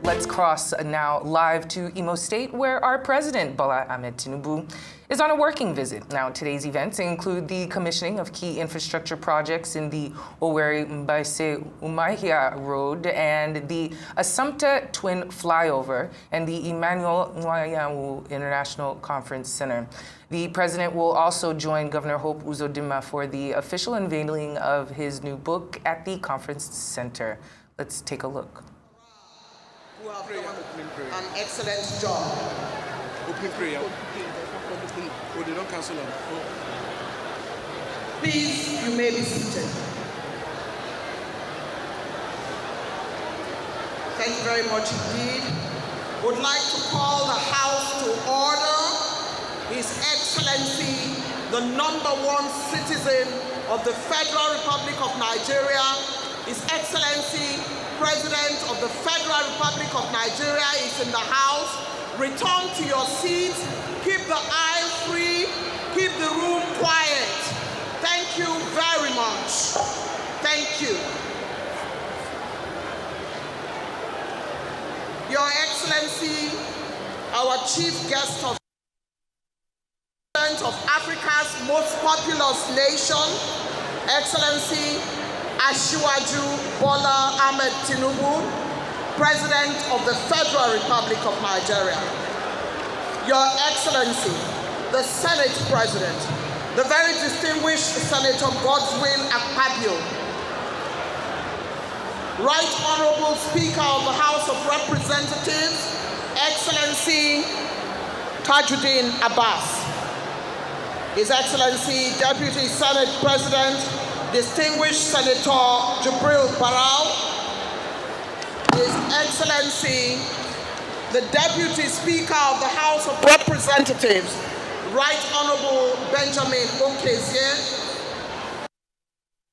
Let's cross now live to Imo State, where our president, Bola Ahmed Tinubu, is on a working visit. Now, today's events include the commissioning of key infrastructure projects in the Owerri-Mbaise-Umahia Road and the Assumpta Twin Flyover and the Emmanuel Nwayawu International Conference Center. The president will also join Governor Hope Uzodinma for the official unveiling of his new book at the conference center. Let's take a look. Who have done an excellent job. Opening prayer. Oh, they don't cancel on. Please, you may be seated. Thank you very much indeed. Would like to call the House to order. His Excellency, the #1 citizen of the Federal Republic of Nigeria, His Excellency, President of the Federal Republic of Nigeria is in the House. Return to your seats. Keep the aisle free. Keep the room quiet. Thank you very much. Thank you. Your Excellency, our chief guest of Africa's most populous nation, Excellency Asiwaju Bola Ahmed Tinubu, President of the Federal Republic of Nigeria. Your Excellency, the Senate President, the very distinguished Senator Goodwill Akpabio, Right Honorable Speaker of the House of Representatives, Excellency Tajuddin Abbas, His Excellency Deputy Senate President, distinguished Senator Jibril Barau, His Excellency, the Deputy Speaker of the House of Representatives, Right Honorable Benjamin Okezie,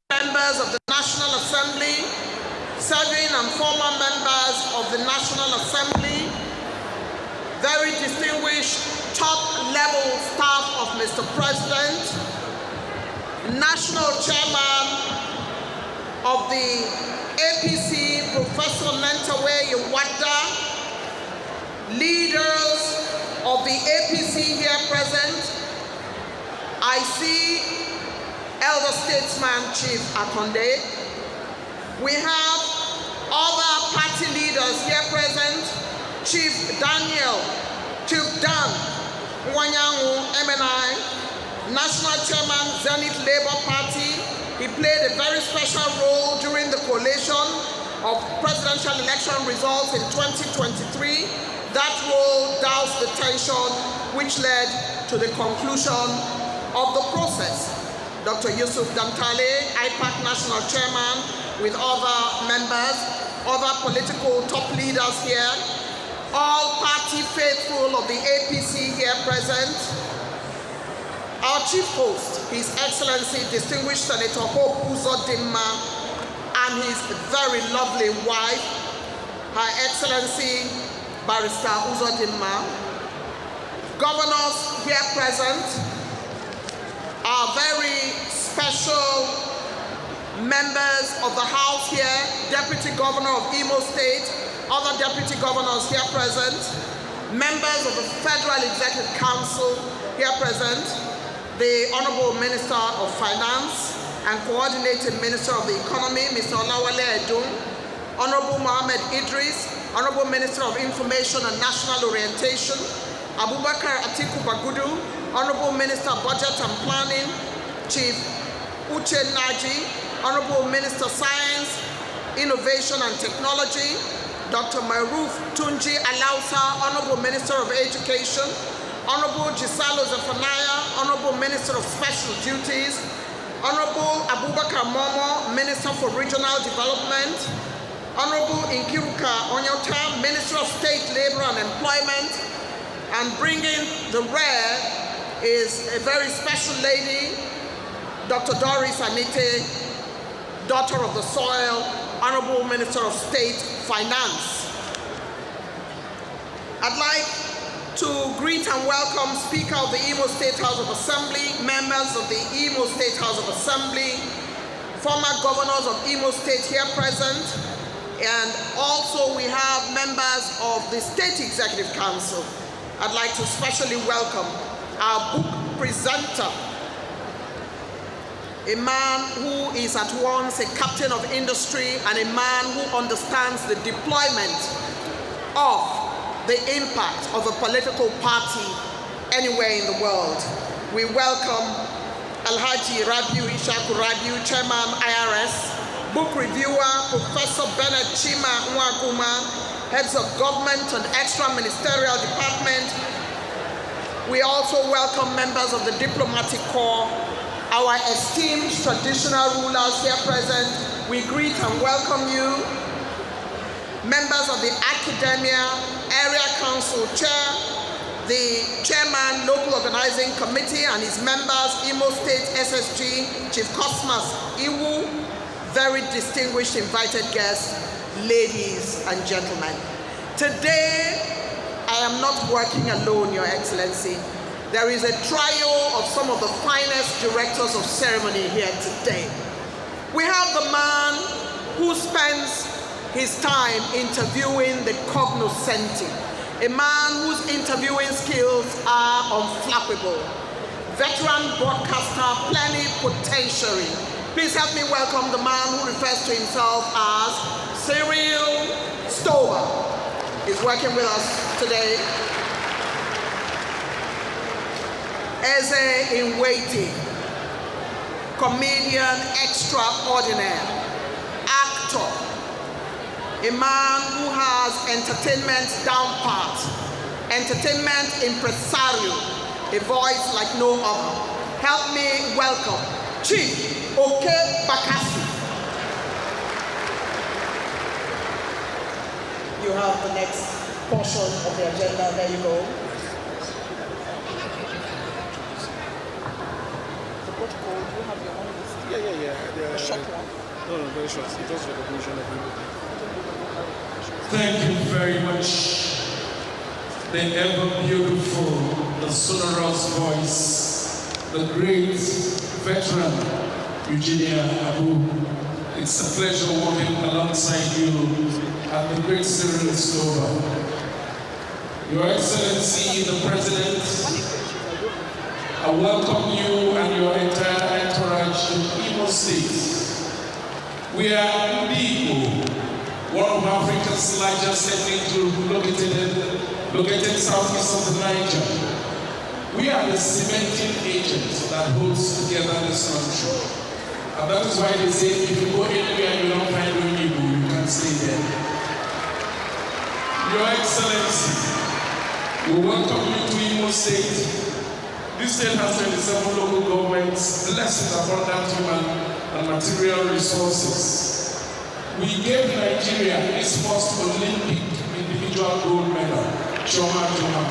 members of the National Assembly, serving and former members of the National Assembly, very distinguished top-level staff of Mr. President, National Chairman of the APC, Professor Nentawe Yewada, leaders of the APC here present. I see Elder Statesman Chief Akonde. We have other party leaders here present, Chief Daniel, Chief Dan Nwanyanwu MNI, National Chairman, Zenith Labour Party. He played a very special role during the collation of presidential election results in 2023. That role doused the tension, which led to the conclusion of the process. Dr. Yusuf Dantale, IPAC National Chairman, with other members, other political top leaders here, all party faithful of the APC here present. Our chief host, His Excellency, Distinguished Senator Hope Uzodinma, and his very lovely wife, Her Excellency, Barrister Uzodinma. Governors here present, our very special members of the House here, Deputy Governor of Imo State, other Deputy Governors here present, members of the Federal Executive Council here present, the Honorable Minister of Finance and Coordinating Minister of the Economy, Mr. Olawale Edun, Honorable Mohammed Idris, Honorable Minister of Information and National Orientation, Abubakar Atiku Bagudu, Honorable Minister of Budget and Planning, Chief Uche Naji, Honorable Minister of Science, Innovation and Technology, Dr. Maruf Tunji Alausa, Honorable Minister of Education, Honorable Gisalo Zephaniah, Honorable Minister of Special Duties, Honorable Abubakar Momo, Minister for Regional Development, Honorable Nkiruka Onyota, Minister of State Labor and Employment, and bringing the rear is a very special lady, Dr. Doris Anite, daughter of the soil, Honorable Minister of State Finance. I'd like to greet and welcome Speaker of the Imo State House of Assembly, members of the Imo State House of Assembly, former governors of Imo State here present, And also we have members of the State Executive Council. I'd like to especially welcome our book presenter, a man who is at once a captain of industry and a man who understands the deployment of the impact of a political party anywhere in the world. We welcome Alhaji Rabiu Ishaku Rabiu, Chairman IRS, book reviewer Professor Bernard Chima Nwaguma, heads of government and extra-ministerial department. We also welcome members of the diplomatic corps, our esteemed traditional rulers here present. We greet and welcome you. Members of the academia, area council chair, the chairman, local organizing committee and his members, Imo State SSG, Chief Cosmas Iwu, very distinguished invited guests, ladies and gentlemen. Today, I am not working alone, Your Excellency. There is a trio of some of the finest directors of ceremony here today. We have the man who spends his time interviewing the cognoscenti, a man whose interviewing skills are unflappable, veteran broadcaster, plenipotentiary. Please help me welcome the man who refers to himself as Cyril Stover. He's working with us today. Eze in waiting, comedian extraordinaire, actor, a man who has entertainment down pat, entertainment impresario, a voice like no other. Help me welcome Chief Oke Bakassi. You have the next portion of the agenda. There you go. The protocol, do you have your own list? Yeah. The short one. No, very short. It's just recognition of everything. Thank you very much. The ever beautiful, the sonorous voice, the great veteran Eugenia Abu. It's a pleasure working alongside you and the great Cyril Stover. Your Excellency, the President, I welcome you and your entire entourage to Imo State. We are Igbo, one of Africa's largest ethnic groups located southeast of the Niger. We are the cementing agent that holds together this country. And that is why they say if you go anywhere and you don't find Igbo, you can stay there. Your Excellency, we welcome you to Imo State. This state has 27 local governments blessed with abundant human and material resources. We gave Nigeria its first Olympic individual gold medal, Choma Choma.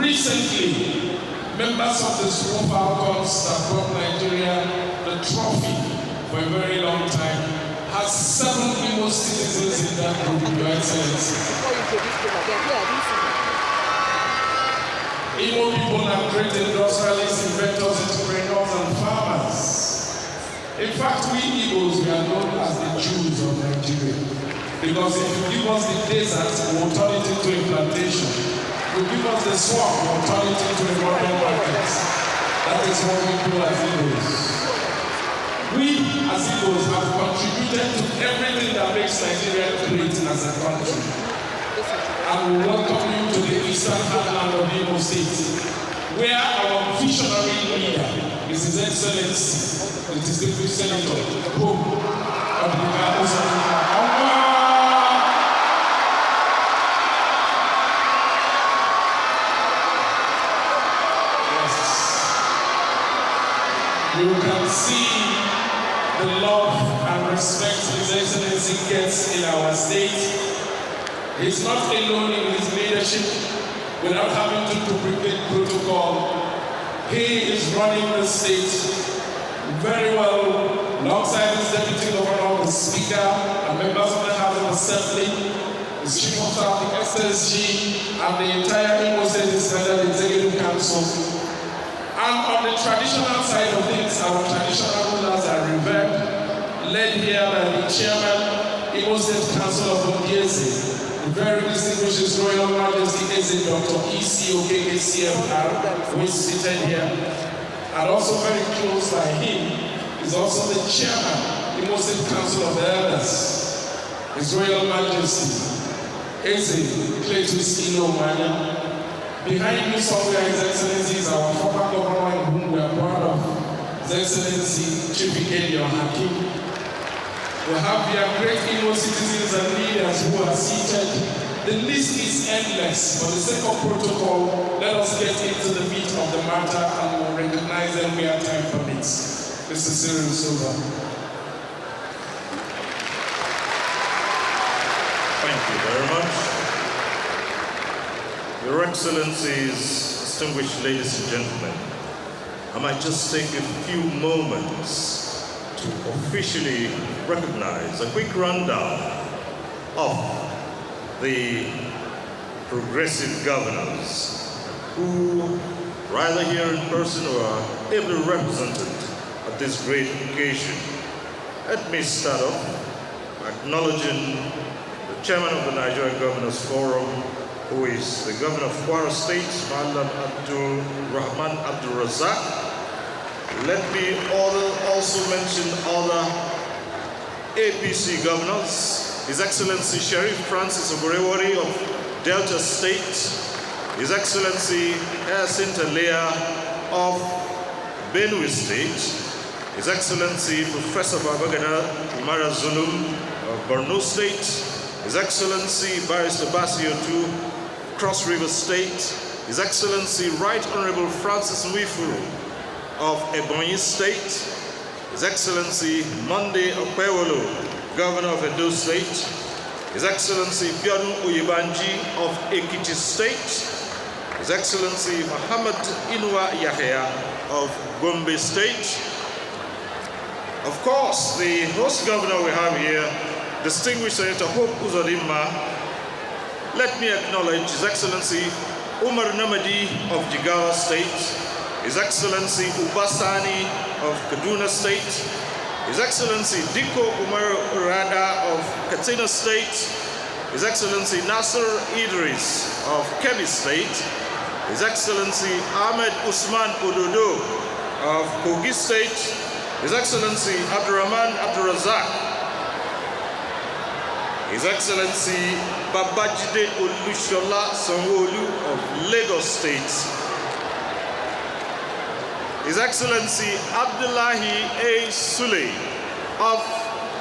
Recently, members of the Super Falcons that brought Nigeria the trophy for a very long time has 7 Imo citizens in that group, Your Excellency. Imo people are great industrialists, inventors, entrepreneurs, and farmers. In fact, we Igbos, we are known as the Jews of Nigeria. Because if you give us the desert, we will turn it into a plantation. If you give us the swamp, we will turn it into a modern market. That is what we do as Igbos. We, as Igbos, have contributed to everything that makes Nigeria great as a country. And we welcome you to the eastern heartland of Imo State, where our visionary leader is His Excellency, the distinguished Senator, Pope of the Yes. You can see the love and respect His Excellency gets in our state. He's not alone in his leadership without having to duplicate protocol. He is running the state very well alongside his deputy governor, the speaker, and members of the House of Assembly, the chief of staff, the SSG, and the entire Imo State Executive Council. And on the traditional side of things, our traditional rulers are revered, led here here by the Chairman, Imo State Council of Obiese, the very distinguished His Royal Majesty Eze Dr. E.C. Okeke CFR, who is seated here. And also very close by him is also the Chairman, Imo State Council of the Elders, His Royal Majesty Eze Cletus Ino. Behind you somewhere, His Excellency, is our former governor, whom we are proud of, His Excellency Chief Ikenyo Hakim. We have here great Imo citizens and leaders who are seated. The list is endless. For the sake of protocol, let us get into the meat of the matter and we'll recognize them where time permits. Mr. Cyril Silva. Thank you very much. Your Excellencies, distinguished ladies and gentlemen, I might just take a few moments to officially recognize a quick rundown of the progressive governors who, either here in person or are ably represented at this great occasion. Let me start off by acknowledging the Chairman of the Nigerian Governors Forum, who is the Governor of Kwara State, Malam Abdul Rahman Abdul Razak. Let me also mention other APC governors, His Excellency Sheriff Francis Ogorewori of Delta State, His Excellency Jacinta Leah of Benue State, His Excellency Professor Babagana Umara Zulum of Borno State, His Excellency Barrister Basio II, Cross River State, His Excellency Right Honorable Francis Nwifuru of Ebonyi State, His Excellency Monday Okpewolo, Governor of Edo State, His Excellency Biodun Oyebanji of Ekiti State, His Excellency Muhammad Inua Yahya of Gombe State. Of course, the host governor we have here, distinguished Senator Hope Uzodimma. Let me acknowledge His Excellency Umar Namadi of Jigawa State, His Excellency Ubasani of Kaduna State, His Excellency Diko Umar Urada of Katsina State, His Excellency Nasser Idris of Kebbi State, His Excellency Ahmed Usman Ododo of Kogi State, His Excellency Abdurrahman Abdurazak, His Excellency Babajide Olushola Sanwo-Olu of Lagos State, His Excellency Abdullahi A. Sule of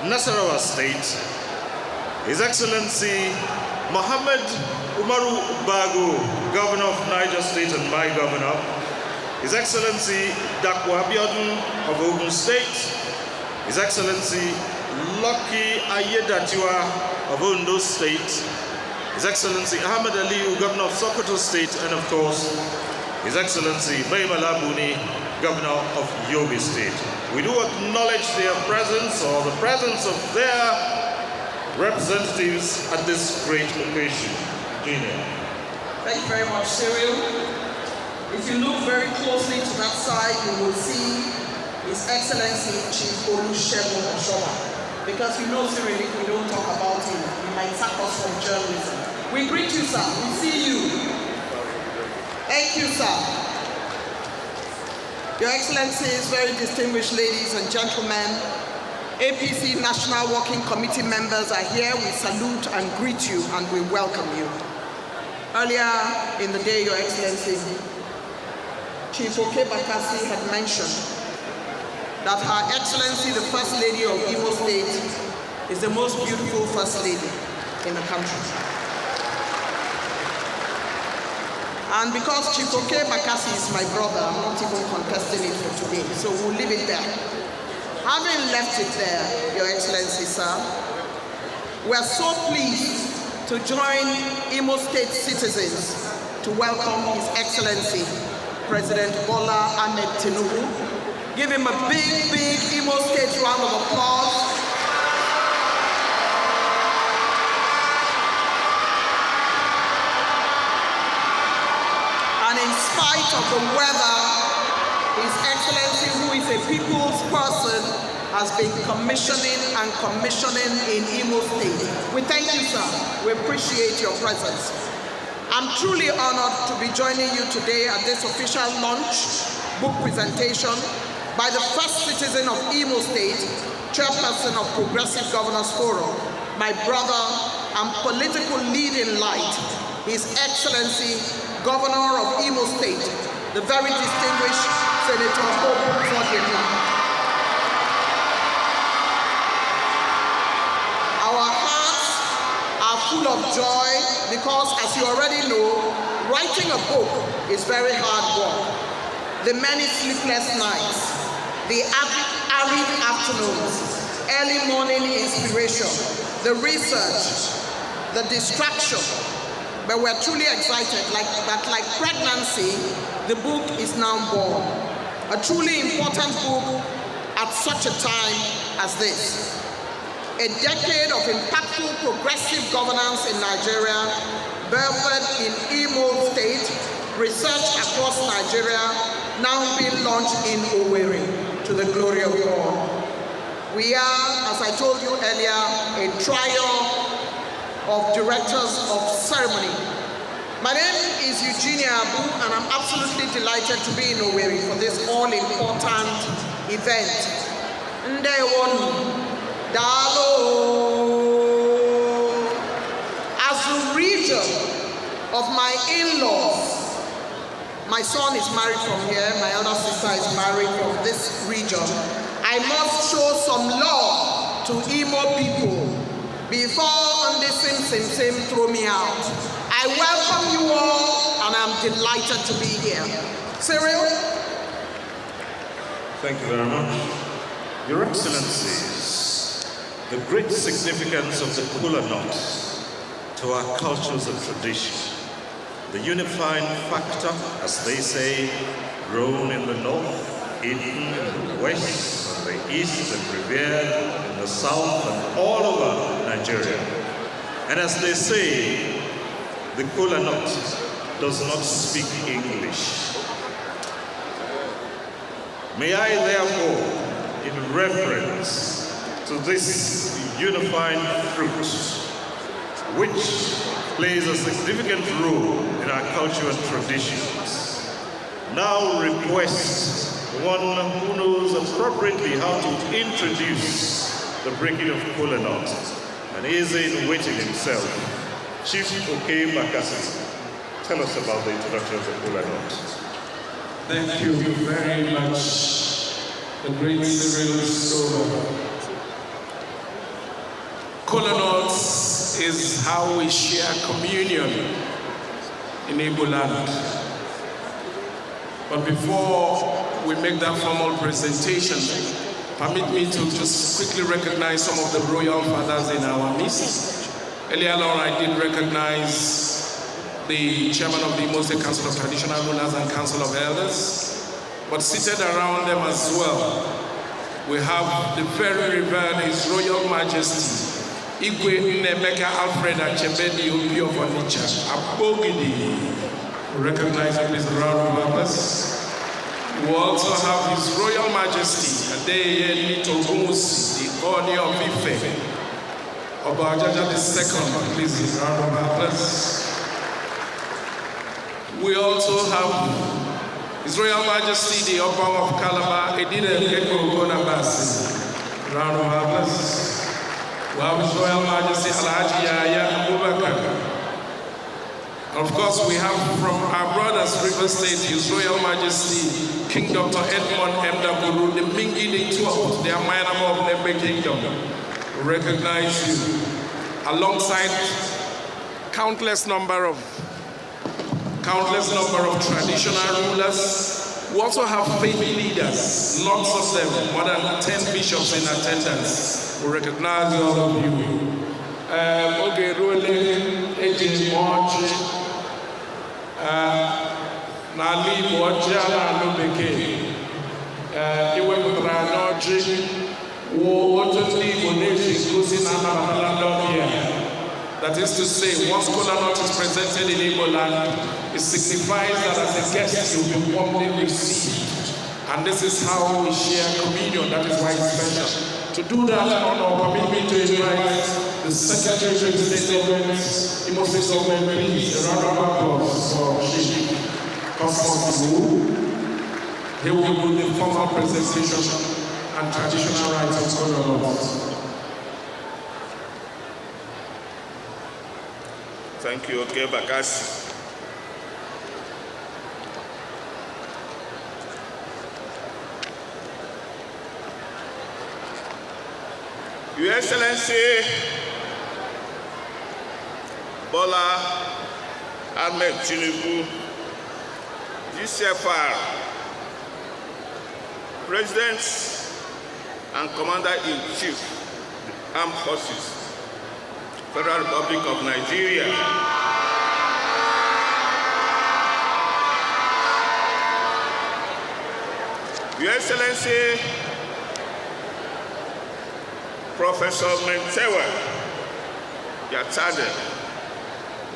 Nasarawa State, His Excellency Mohammed Umaru Bago, Governor of Niger State and my Governor, His Excellency Dakwa Abiodun of Ogun State, His Excellency Lucky Ayedatiwa of Ondo State, His Excellency Ahmed Aliyu, Governor of Sokoto State, and of course, His Excellency Maimala Buni, Governor of Yobe State. We do acknowledge their presence or the presence of their representatives at this great occasion. Junior. Thank you very much, Cyril. If you look very closely to that side, you will see His Excellency Chief Olusegun Oshoma. Because you know, Cyril, if we don't talk about him, he might sack us from journalism. We greet you, sir. We see you. Thank you, sir. Your Excellencies, very distinguished ladies and gentlemen, APC National Working Committee members are here. We salute and greet you and we welcome you. Earlier in the day, Your Excellency, Chief Oke Bakassi had mentioned that Her Excellency, the First Lady of Imo State, is the most beautiful First Lady in the country. And because Chief Oke Bakassi is my brother, I'm not even contesting it for today, so we'll leave it there. Having left it there, Your Excellency, sir, we're so pleased to join Imo State citizens to welcome His Excellency, President Bola Ahmed Tinubu. Give him a big, big Imo State round of applause. And in spite of the weather, His Excellency, who is a people's person, has been commissioning in Imo State. We thank you, sir. We appreciate your presence. I'm truly honored to be joining you today at this official launch book presentation by the first citizen of Imo State, chairperson of Progressive Governors Forum, my brother and political leading light, His Excellency, Governor of Imo State, the very distinguished Senator Goodwill. Our hearts are full of joy because, as you already know, writing a book is very hard work. The many sleepless nights, the arid afternoons, early morning inspiration, the research, the distraction. But we're truly excited that like pregnancy, the book is now born. A truly important book at such a time as this. A decade of impactful progressive governance in Nigeria, birthed in Imo State, research across Nigeria, now being launched in Owerri, to the glory of God. We are, as I told you earlier, a trio of directors of ceremony. My name is Eugenia Abu, and I'm absolutely delighted to be in Owerri for this all-important event. Ndewonu. As a region of my in-laws, my son is married from here, my elder sister is married from this region, I must show some love to Imo people before on this same throw me out. I welcome you all and I'm delighted to be here. Cyril? Thank you very much. Your Excellencies, the great significance of the kola nut to our cultures and tradition, the unifying factor, as they say, grown in the north, eaten in the west, and the east, and revered in the south, and all over Nigeria. And as they say, the kola nut does not speak English. May I therefore, in reference to this unifying fruit, which plays a significant role in our culture and traditions, now request one who knows appropriately how to introduce the breaking of kola nut, and is in waiting himself, Chief Oke Bakasi. Tell us about the introduction of the kola nut. Thank you very much, the great Cyril Sola. Kola nuts is how we share communion in Igbo land. But before we make that formal presentation, permit me to just quickly recognize some of the royal fathers in our midst. Earlier on, I did recognize the chairman of the Imo State Council of Traditional Rulers and Council of Elders. But seated around them as well, we have the very revered His Royal Majesty, Igwe Nemeka Alfred Achebedi Obi of Onitsha, Abogidi. Recognize him, please, round of applause. We also have His Royal Majesty, Adeyeye Nitogunwusi, the Oni of Ife, Oba Ajaja II, please, round of applause. We also have His Royal Majesty, the Oba of Calabar, Edina Nkeko Ogonabasi, round of applause. We have His Royal Majesty Alhaji Yahya Abubakar. Of course, we have from our brothers, River State, His Royal Majesty King Dr. Edmond M. Daburu, the Mingi the 12th, the Amayana of Nembe Kingdom. We recognize you. Alongside countless number of traditional rulers, we also have faith leaders, lots of them, more than 10 bishops in attendance. We recognize all of you. Oge Role, Eji Mochi, Nali Boja, Lubeke, Iwe Branoji, Wototi, Boneshi, Kusin, here. That is to say, once kola nut is presented in Igbo land, it signifies that as a guest you'll be warmly received And this is how we share communion. That is why it's special. To do that, permit me to invite the Secretary to the State Government, Imo State Government, please, a round of applause for Chief Cosmos Tinubu. He will do the formal presentation and traditional rites of Goodwill. Thank you, okay, Bakasi. Your Excellency Bola Ahmed Tinubu, GCFR, President and Commander-in-Chief, Armed Forces, Federal Republic of Nigeria. Your Excellency Professor Mentewa Yatade,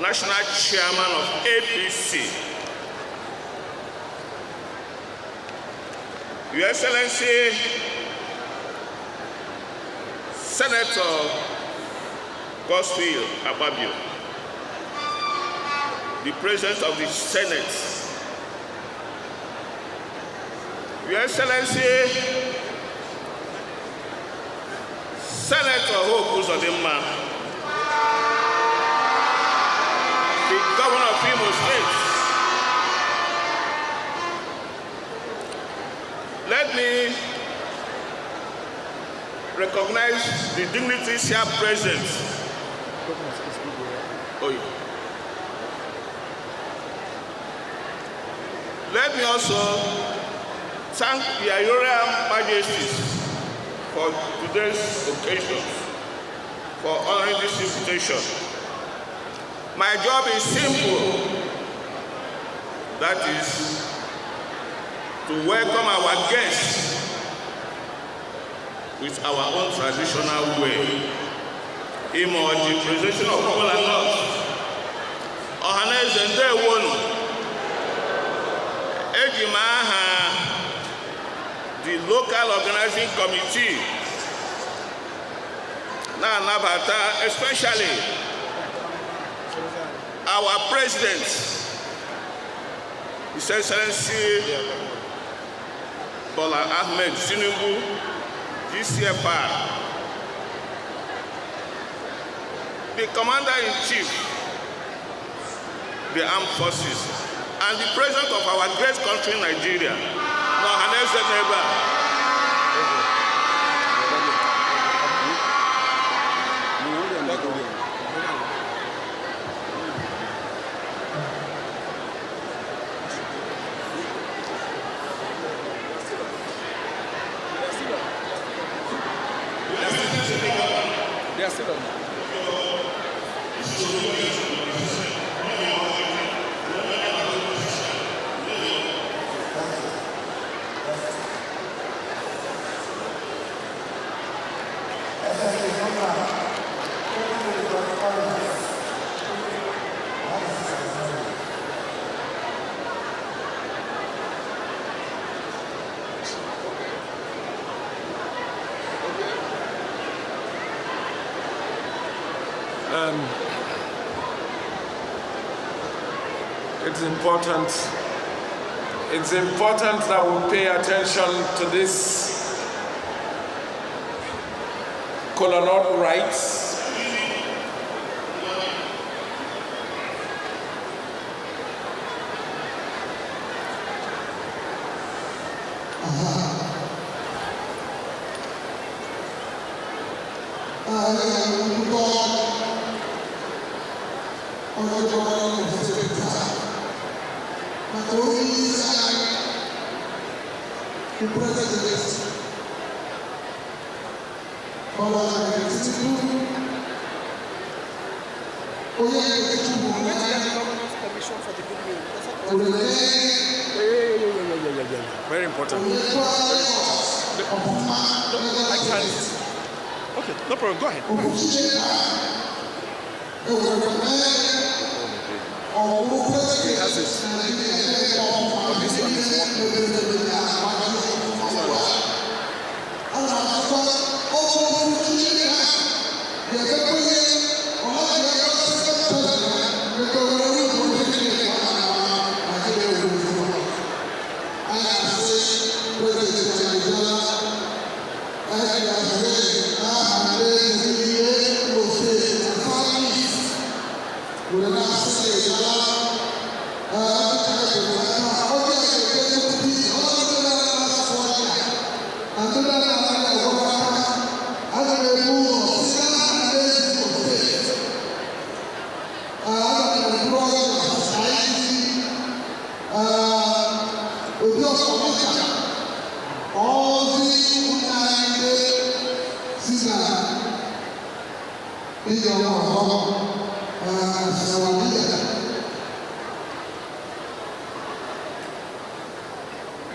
National Chairman of APC. Your Excellency Senator Goodwill Ababio, the President of the Senate. Your Excellency Senator Hope Uzodimma, the Governor of Imo State. Let me recognize the dignitaries here present. Oh, yeah. Let me also thank the Royal Majesties for today's occasion, for honoring this invitation. My job is simple. That is to welcome our guests with our own traditional way. Imo, the presentation of kola. Ohaneze ndewonu. Ejimaha, the local organizing committee, na Nabata, especially our president, His Excellency Bola Ahmed Tinubu, GCFR, the Commander-in-Chief, the Armed Forces, and the President of our great country, Nigeria, Mohanese Neba. They are still on. It's important that we pay attention to this colonial rights. The president Very important. I can't. Okay, no problem. Go ahead. He has it. But this one is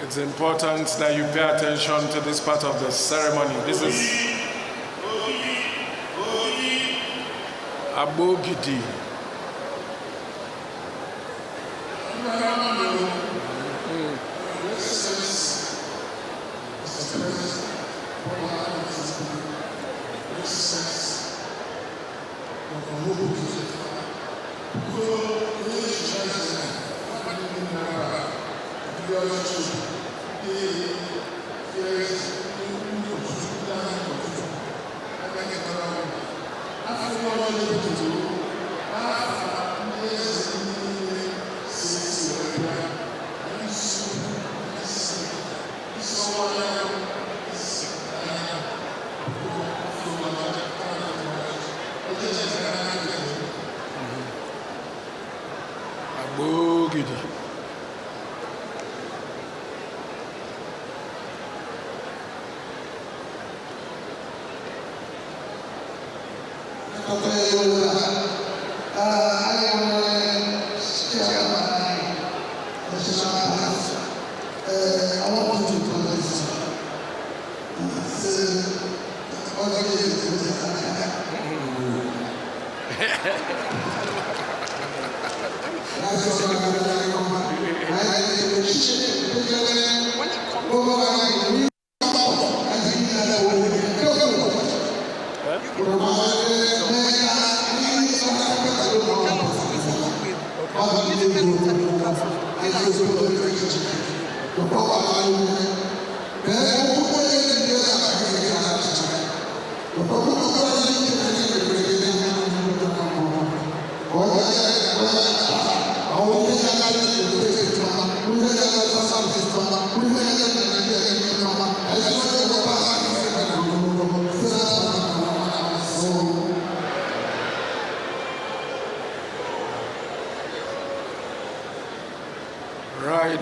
It's important that you pay attention to this part of the ceremony. This is Abogidi. Abogidi. Right.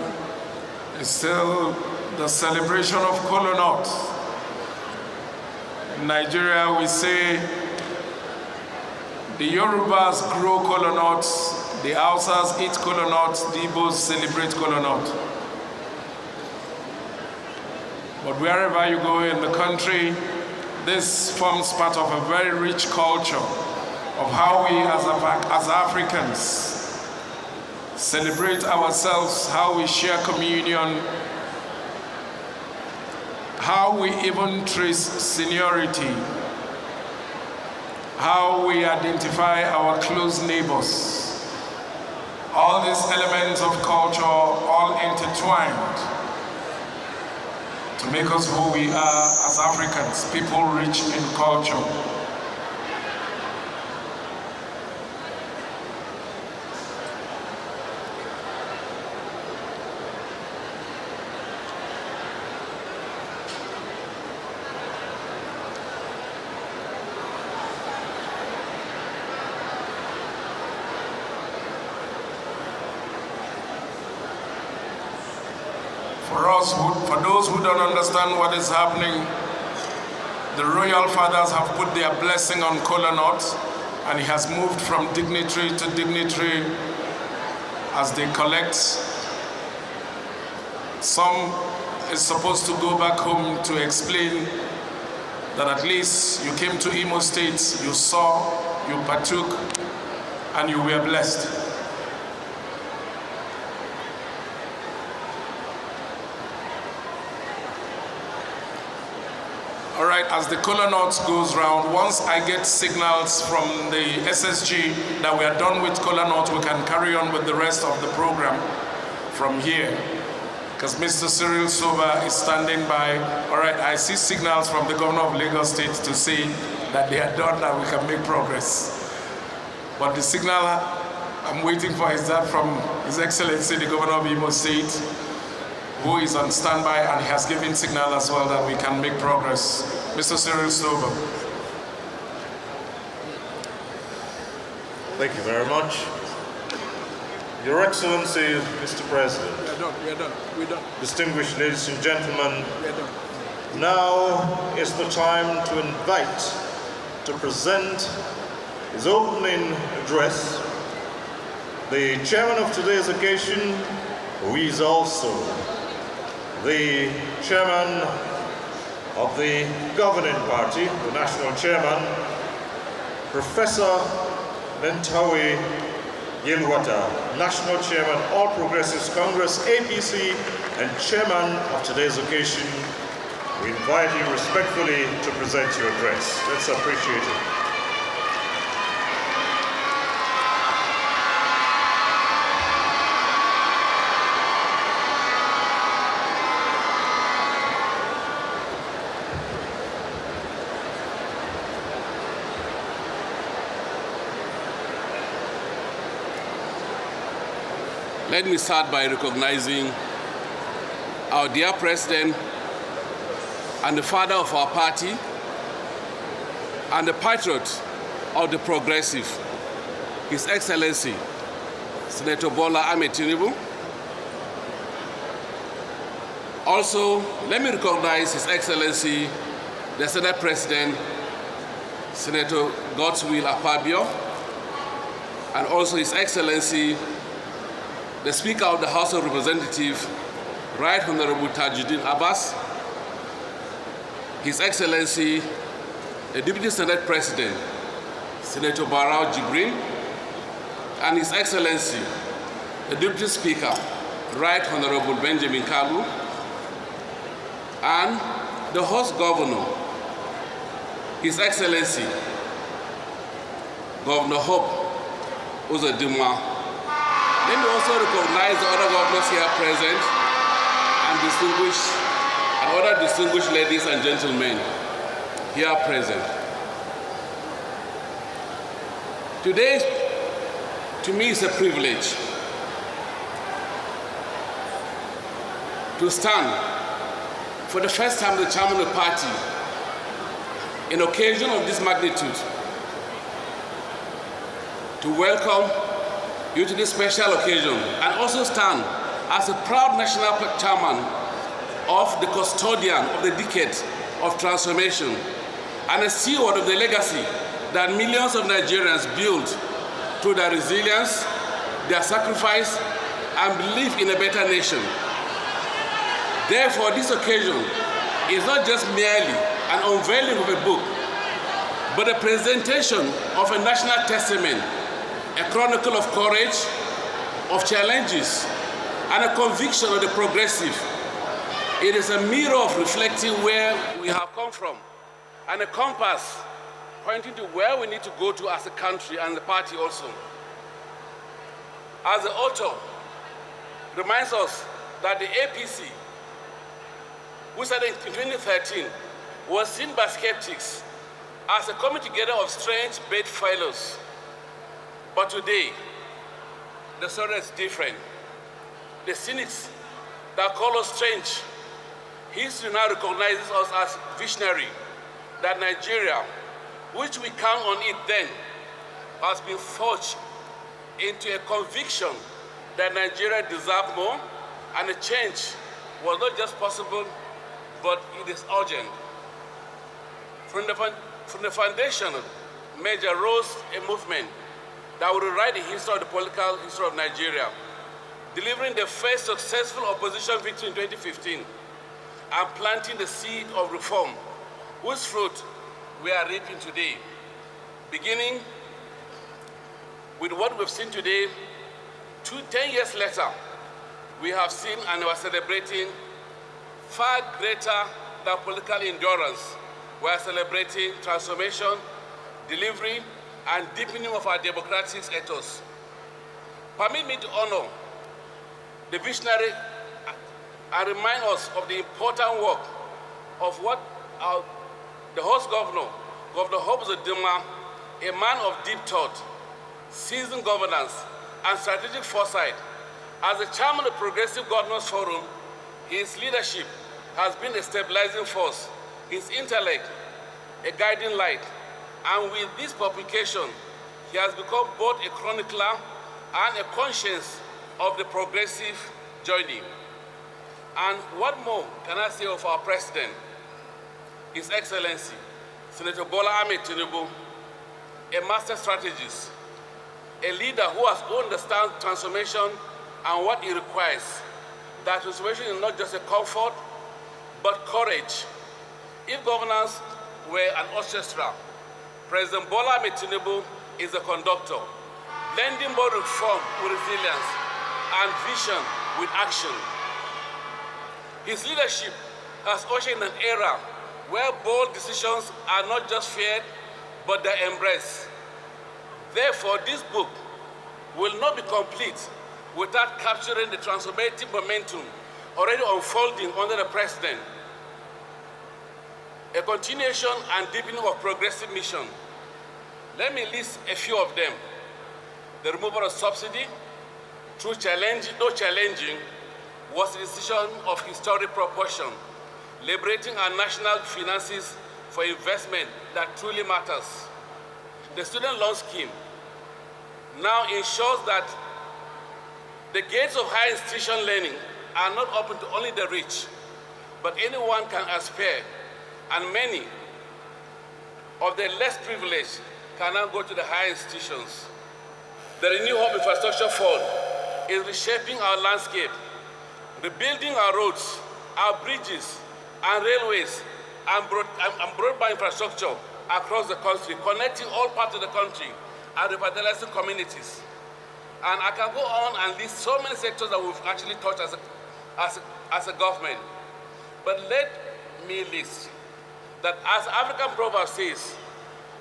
It's still the celebration of kola. In Nigeria, we say the Yorubas grow kola, the Hausas eat kola, the Igbos celebrate kola. But wherever you go in the country, this forms part of a very rich culture of how we as Africans celebrate ourselves, how we share communion, how we even trace seniority, how we identify our close neighbors. All these elements of culture all intertwined to make us who we are as Africans, people rich in culture. For those who don't understand what is happening, the royal fathers have put their blessing on kola nut, and it has moved from dignitary to dignitary as they collect. Some is supposed to go back home to explain that at least you came to Imo State, you saw, you partook, and you were blessed. All right, as the kola nut goes round, once I get signals from the SSG that we are done with kola nut, we can carry on with the rest of the program from here. Because Mr. Cyril Soba is standing by. All right, I see signals from the governor of Lagos State to say that they are done and we can make progress. But the signal I'm waiting for is that from His Excellency, the governor of Imo State, who is on standby and has given signal as well that we can make progress. Mr. Cyril Soba. Thank you very much. Your Excellency, Mr. President. We're done. Distinguished ladies and gentlemen, We're done. now is the time to invite, to present his opening address, the chairman of today's occasion, who is also the chairman of the governing party, the national chairman, Professor Mentawe Yelwata, national chairman, All Progressives Congress, APC, and chairman of today's occasion. We invite you respectfully to present your address. Let's appreciate it. Let me start by recognizing our dear President and the father of our party and the patriot of the progressive, His Excellency, Senator Bola Ahmed Tinubu. Also, let me recognize His Excellency, the Senate President, Senator Goodwill Akpabio, and also His Excellency, the Speaker of the House of Representatives, Right Honorable Tajuddin Abbas, His Excellency, the Deputy Senate President, Senator Barao Jibrin, and His Excellency, the Deputy Speaker, Right Honorable Benjamin Kalu, and the host governor, His Excellency, Governor Hope Uzodinma. Let me also recognize the other governors here present and other distinguished ladies and gentlemen here present. Today, to me, is a privilege to stand for the first time the chairman of the party in occasion of this magnitude to welcome you to this special occasion and also stand as a proud national chairman of the custodian of the decade of transformation and a steward of the legacy that millions of Nigerians built through their resilience, their sacrifice, and belief in a better nation. Therefore, this occasion is not just merely an unveiling of a book, but a presentation of a national testament, a chronicle of courage, of challenges, and a conviction of the progressive. It is a mirror of reflecting where we have come from, and a compass pointing to where we need to go to as a country and the party also. As the author reminds us that the APC, which started in 2013, was seen by skeptics as a coming together of strange bedfellows. But today, the story is different. The cynics that call us strange, history now recognizes us as visionary, that Nigeria, which we count on it then, has been forged into a conviction that Nigeria deserved more, and a change was not just possible, but it is urgent. From the foundation, Major rose a movement that would rewrite the history of the political history of Nigeria, delivering the first successful opposition victory in 2015 and planting the seed of reform, whose fruit we are reaping today, beginning with what we've seen today, 10 years later, we have seen and we're celebrating far greater than political endurance. We're celebrating transformation, delivery, and deepening of our democratic ethos. Permit me to honor the visionary and remind us of the important work of what the host governor, Governor Hope Uzodinma, a man of deep thought, seasoned governance, and strategic foresight. As the chairman of the Progressive Governors Forum, his leadership has been a stabilizing force, his intellect a guiding light, and with this publication, he has become both a chronicler and a conscience of the progressive journey. And what more can I say of our president, His Excellency, Senator Bola Ahmed Tinubu, a master strategist, a leader who has understands transformation and what it requires. That transformation is not just a comfort, but courage. If governance were an orchestra, President Bola Ahmed Tinubu is the conductor, blending both reform with resilience and vision with action. His leadership has ushered in an era where bold decisions are not just feared, but they're embraced. Therefore, this book will not be complete without capturing the transformative momentum already unfolding under the president. A continuation and deepening of progressive mission. Let me list a few of them. The removal of subsidy, through no challenging, was a decision of historic proportion, liberating our national finances for investment that truly matters. The student loan scheme now ensures that the gates of higher institution learning are not open to only the rich, but anyone can aspire, and many of the less privileged can now go to the higher institutions. The Renew Hope Infrastructure Fund is reshaping our landscape, rebuilding our roads, our bridges, and railways, and broadband infrastructure across the country, connecting all parts of the country and revitalizing communities. And I can go on and list so many sectors that we've actually touched as a government. But let me list that, as African proverb says,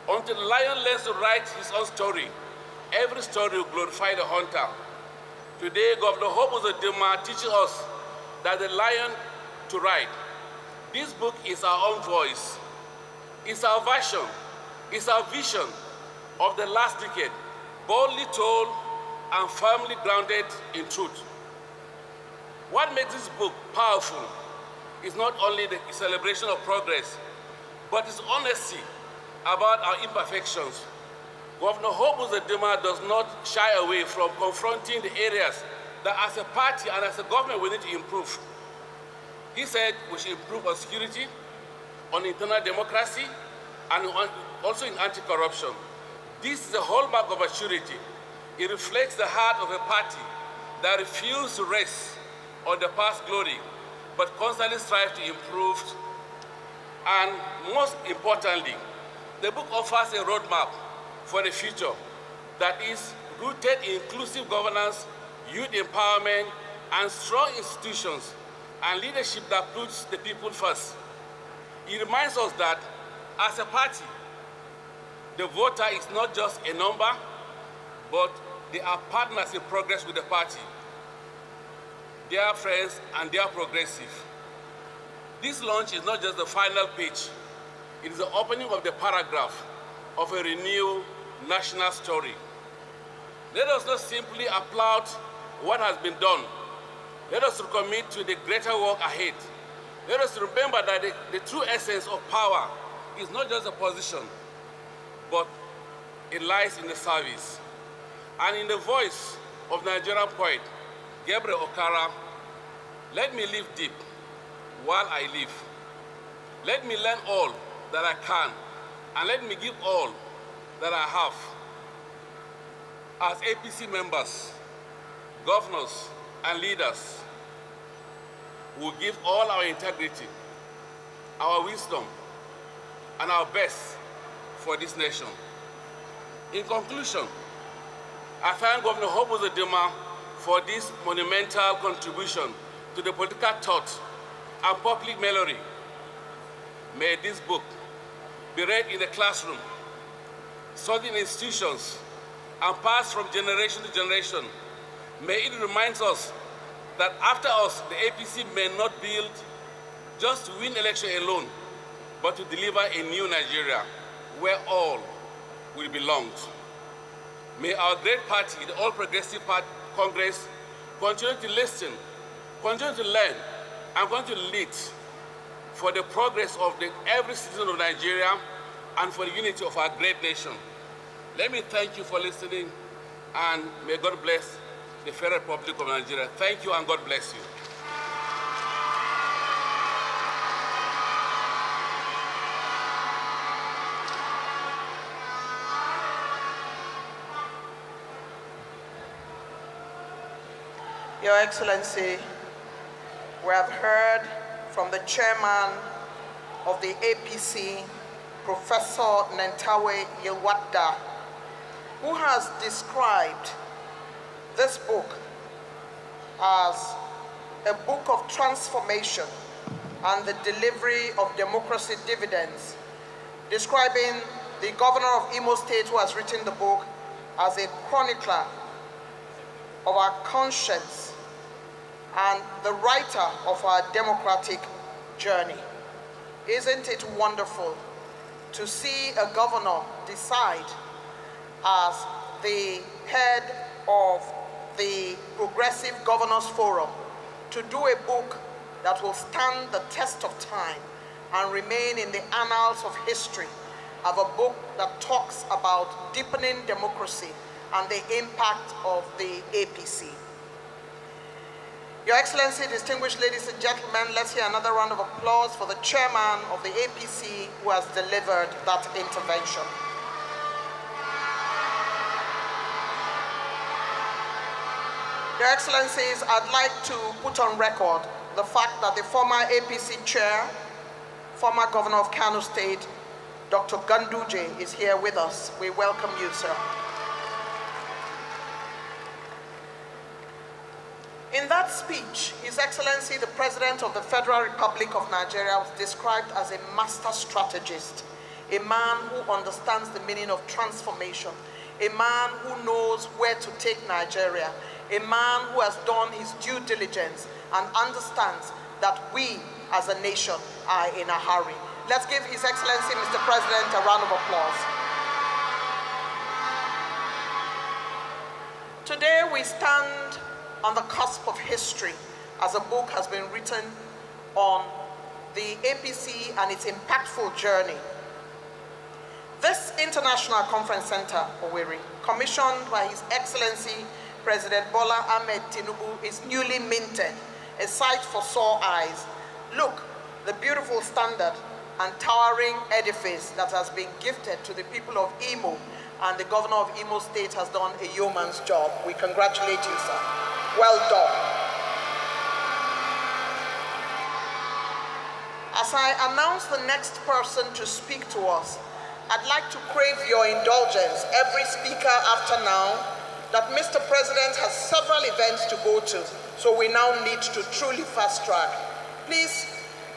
until the lion learns to write his own story, every story will glorify the hunter. Today, Governor Hope Uzodinma teaches us that the lion to write. This book is our own voice. It's our version. It's our vision of the last decade, boldly told and firmly grounded in truth. What makes this book powerful is not only the celebration of progress, but its honesty about our imperfections. Governor Hope Uzodinma does not shy away from confronting the areas that as a party and as a government we need to improve. He said we should improve on security, on internal democracy, and also in anti-corruption. This is a hallmark of maturity. It reflects the heart of a party that refuses to rest on the past glory, but constantly strives to improve. And most importantly, the book offers a roadmap for the future that is rooted in inclusive governance, youth empowerment, and strong institutions and leadership that puts the people first. It reminds us that as a party, the voter is not just a number, but they are partners in progress with the party. They are friends and they are progressive. This launch is not just the final pitch, it is the opening of the paragraph of a renewed national story. Let us not simply applaud what has been done. Let us commit to the greater work ahead. Let us remember that the true essence of power is not just a position, but it lies in the service. And in the voice of Nigerian poet Gabriel Okara, let me live deep while I live. Let me learn all that I can, and let me give all that I have. As APC members, governors, and leaders, we will give all our integrity, our wisdom, and our best for this nation. In conclusion, I thank Governor Hope Uzodimma for this monumental contribution to the political thought and public memory. May this book be read in the classroom, studied in institutions, and passed from generation to generation. May it remind us that after us, the APC may not build just to win election alone, but to deliver a new Nigeria where all will belong. May our great party, the All Progressive Congress, continue to listen, continue to learn, and continue to lead for the progress of every citizen of Nigeria and for the unity of our great nation. Let me thank you for listening, and may God bless the Federal Republic of Nigeria. Thank you, and God bless you. Your Excellency, we have heard from the chairman of the APC, Professor Nentawe Yilwada, who has described this book as a book of transformation and the delivery of democracy dividends, describing the governor of Imo State, who has written the book, as a chronicler of our conscience and the writer of our democratic journey. Isn't it wonderful to see a governor decide as the head of the Progressive Governors Forum to do a book that will stand the test of time and remain in the annals of history, of a book that talks about deepening democracy and the impact of the APC. Your Excellency, distinguished ladies and gentlemen, let's hear another round of applause for the chairman of the APC who has delivered that intervention. Your Excellencies, I'd like to put on record the fact that the former APC chair, former governor of Kano State, Dr. Ganduje, is here with us. We welcome you, sir. In that speech, His Excellency, the President of the Federal Republic of Nigeria, was described as a master strategist, a man who understands the meaning of transformation, a man who knows where to take Nigeria, a man who has done his due diligence and understands that we as a nation are in a hurry. Let's give His Excellency, Mr. President, a round of applause. Today we stand on the cusp of history as a book has been written on the APC and its impactful journey. This International Conference Center, Owerri, commissioned by His Excellency President Bola Ahmed Tinubu, is newly minted, a sight for sore eyes. Look, the beautiful standard and towering edifice that has been gifted to the people of Imo, and the governor of Imo State has done a yeoman's job. We congratulate you, sir. Well done. As I announce the next person to speak to us, I'd like to crave your indulgence, every speaker after now, that Mr. President has several events to go to, so we now need to truly fast track. Please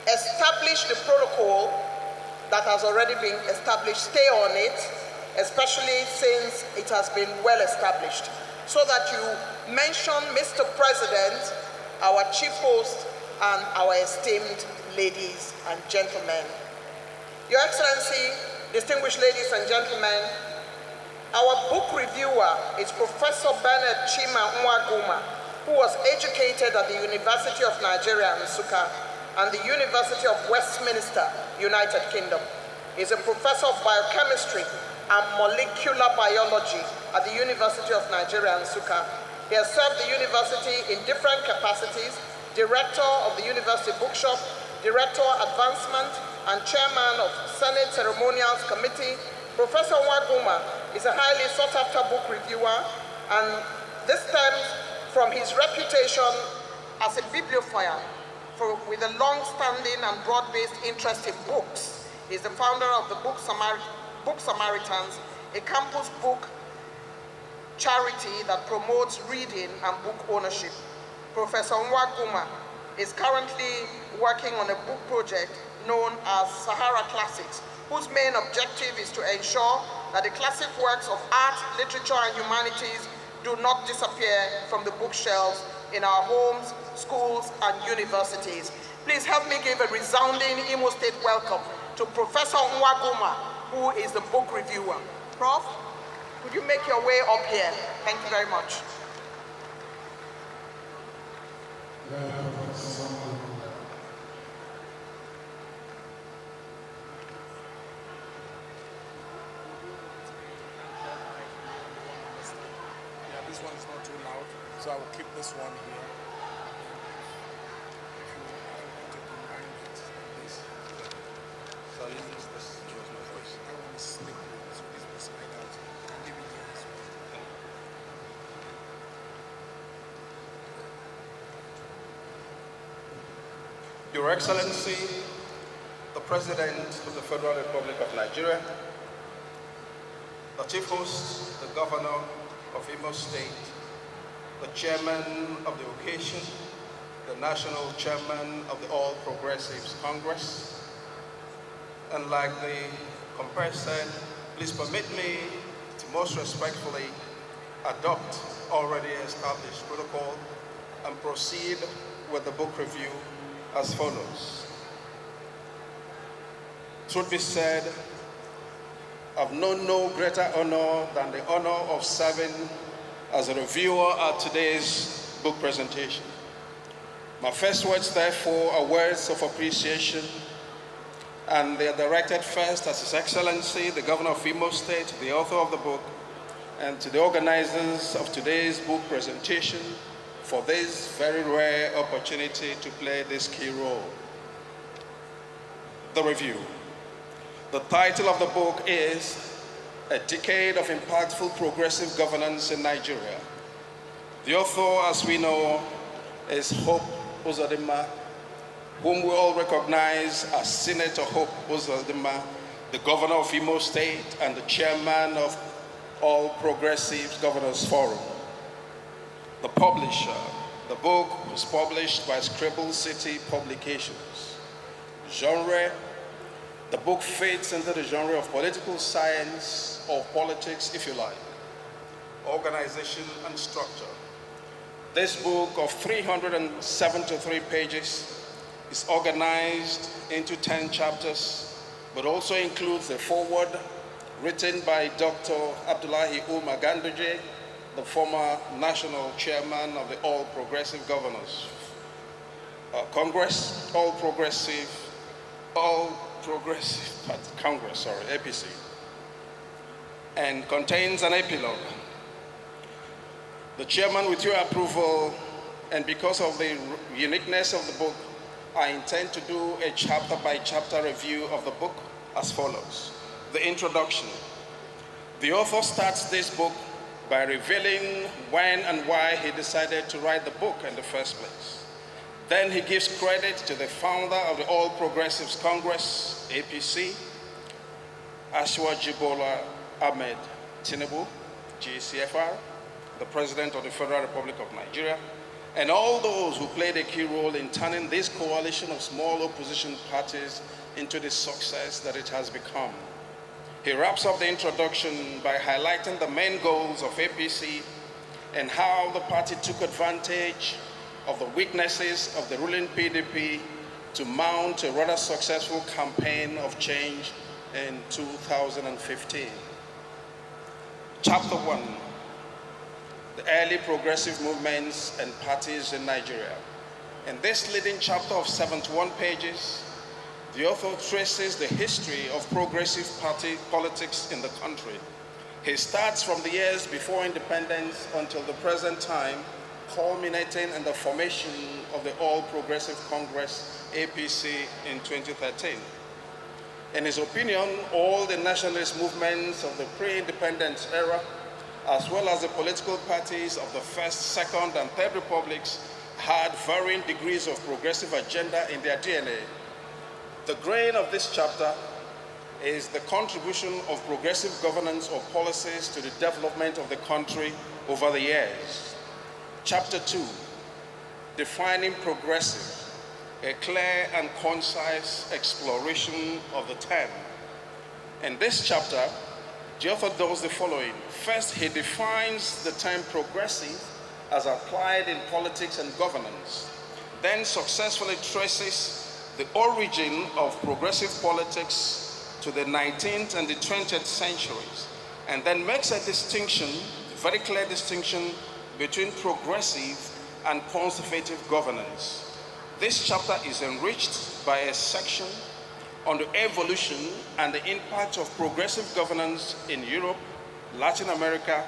establish the protocol that has already been established, stay on it, especially since it has been well established, so that you mention Mr. President, our chief host, and our esteemed ladies and gentlemen. Your Excellency, distinguished ladies and gentlemen, our book reviewer is Professor Bernard Chima Nwaguma, who was educated at the University of Nigeria, Nsukka, and the University of Westminster, United Kingdom. He's a professor of biochemistry and molecular biology at the University of Nigeria, Nsukka. He has served the university in different capacities: director of the University Bookshop, director advancement, and chairman of Senate Ceremonials Committee. Professor Nwaguma is a highly sought-after book reviewer, and this stems from his reputation as a bibliophile with a long-standing and broad-based interest in books. He's the founder of the Book Samaritans, a campus book charity that promotes reading and book ownership. Professor Nwaguma is currently working on a book project known as Sahara Classics, whose main objective is to ensure that the classic works of art, literature, and humanities do not disappear from the bookshelves in our homes, schools, and universities. Please help me give a resounding Imo State welcome to Professor Nwaguma, who is the book reviewer. Prof, could you make your way up here? Thank you very much. This one is not too loud, so I will keep this one here. If you want to combine it like this. So I use this to use my voice. I want to slip it, so this will slide out. I can leave it here as well. Your Excellency, the President of the Federal Republic of Nigeria, the Chief Host, the Governor of Imo State, the Chairman of the occasion, the National Chairman of the All Progressives Congress, and like the compere said, please permit me to most respectfully adopt already established protocol and proceed with the book review as follows. Truth be said, I've known no greater honor than the honor of serving as a reviewer at today's book presentation. My first words, therefore, are words of appreciation, and they are directed first at His Excellency, the Governor of Imo State, the author of the book, and to the organizers of today's book presentation for this very rare opportunity to play this key role. The review. The title of the book is A Decade of Impactful Progressive Governance in Nigeria. The author, as we know, is Hope Uzodimma, whom we all recognize as Senator Hope Uzodimma, the Governor of Imo State and the Chairman of All Progressives Governors Forum. The publisher. The book was published by Scribble City Publications. Genre. The book fits into the genre of political science or politics, if you like. Organization and structure. This book of 373 pages is organized into 10 chapters, but also includes a foreword written by Dr. Abdullahi Umar Ganduje, the former national chairman of the All Progressive Governors Congress, All Progressive Congress, APC, and contains an epilogue. The chairman, with your approval, and because of the uniqueness of the book, I intend to do a chapter-by-chapter review of the book as follows. The introduction. The author starts this book by revealing when and why he decided to write the book in the first place. Then he gives credit to the founder of the All Progressives Congress, APC, Asiwaju Bola Ahmed Tinubu, GCFR, the President of the Federal Republic of Nigeria, and all those who played a key role in turning this coalition of small opposition parties into the success that it has become. He wraps up the introduction by highlighting the main goals of APC and how the party took advantage of the weaknesses of the ruling PDP to mount a rather successful campaign of change in 2015. Chapter 1, the early progressive movements and parties in Nigeria. In this leading chapter of 71 pages, the author traces the history of progressive party politics in the country. He starts from the years before independence until the present time, culminating in the formation of the All Progressive Congress, APC, in 2013. In his opinion, all the nationalist movements of the pre-independence era, as well as the political parties of the First, Second, and Third Republics, had varying degrees of progressive agenda in their DNA. The grain of this chapter is the contribution of progressive governance or policies to the development of the country over the years. Chapter 2, defining progressive, a clear and concise exploration of the term. In this chapter, the author does the following. First, he defines the term progressive as applied in politics and governance, then successfully traces the origin of progressive politics to the 19th and the 20th centuries, and then makes a distinction, a very clear distinction, between progressive and conservative governance. This chapter is enriched by a section on the evolution and the impact of progressive governance in Europe, Latin America,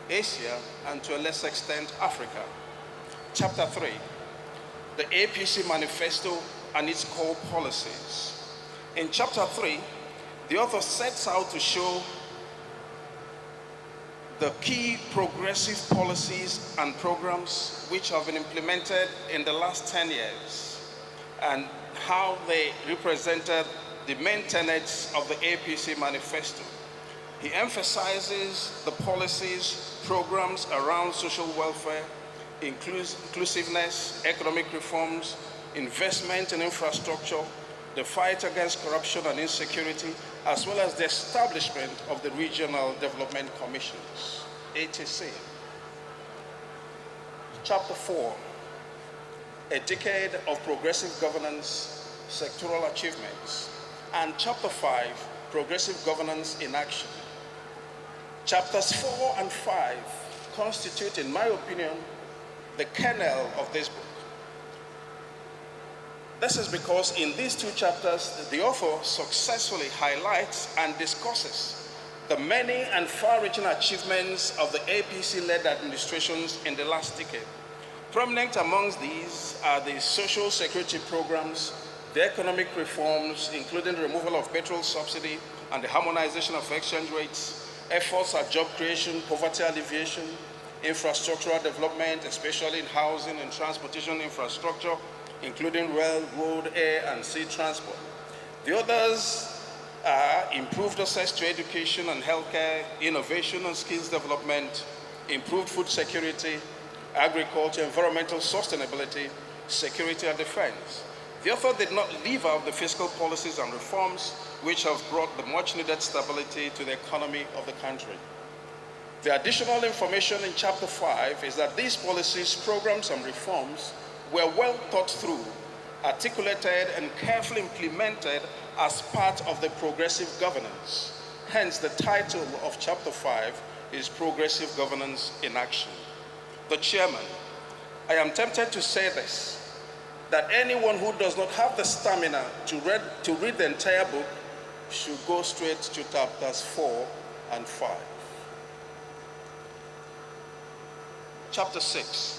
Asia, and to a lesser extent, Africa. Chapter 3, the APC Manifesto and its core policies. In chapter 3, the author sets out to show the key progressive policies and programs which have been implemented in the last 10 years and how they represented the main tenets of the APC Manifesto. He emphasizes the policies, programs around social welfare, inclusiveness, economic reforms, investment in infrastructure, the fight against corruption and insecurity, as well as the establishment of the Regional Development Commissions, ATC. Chapter 4, a decade of progressive governance, sectoral achievements. And chapter 5, progressive governance in action. Chapters 4 and 5 constitute, in my opinion, the kernel of this book. This is because in these two chapters, the author successfully highlights and discusses the many and far-reaching achievements of the APC-led administrations in the last decade. Prominent amongst these are the social security programs, the economic reforms, including the removal of petrol subsidy and the harmonization of exchange rates, efforts at job creation, poverty alleviation, infrastructural development, especially in housing and transportation infrastructure, including rail, road, air, and sea transport. The others are improved access to education and healthcare, innovation and skills development, improved food security, agriculture, environmental sustainability, security and defense. The author did not leave out the fiscal policies and reforms which have brought the much needed stability to the economy of the country. The additional information in chapter 5 is that these policies, programs and reforms were well thought through, articulated and carefully implemented as part of the progressive governance. Hence the title of chapter 5 is Progressive Governance in Action. The chairman, I am tempted to say this, that anyone who does not have the stamina to read the entire book should go straight to chapters 4 and 5. Chapter 6,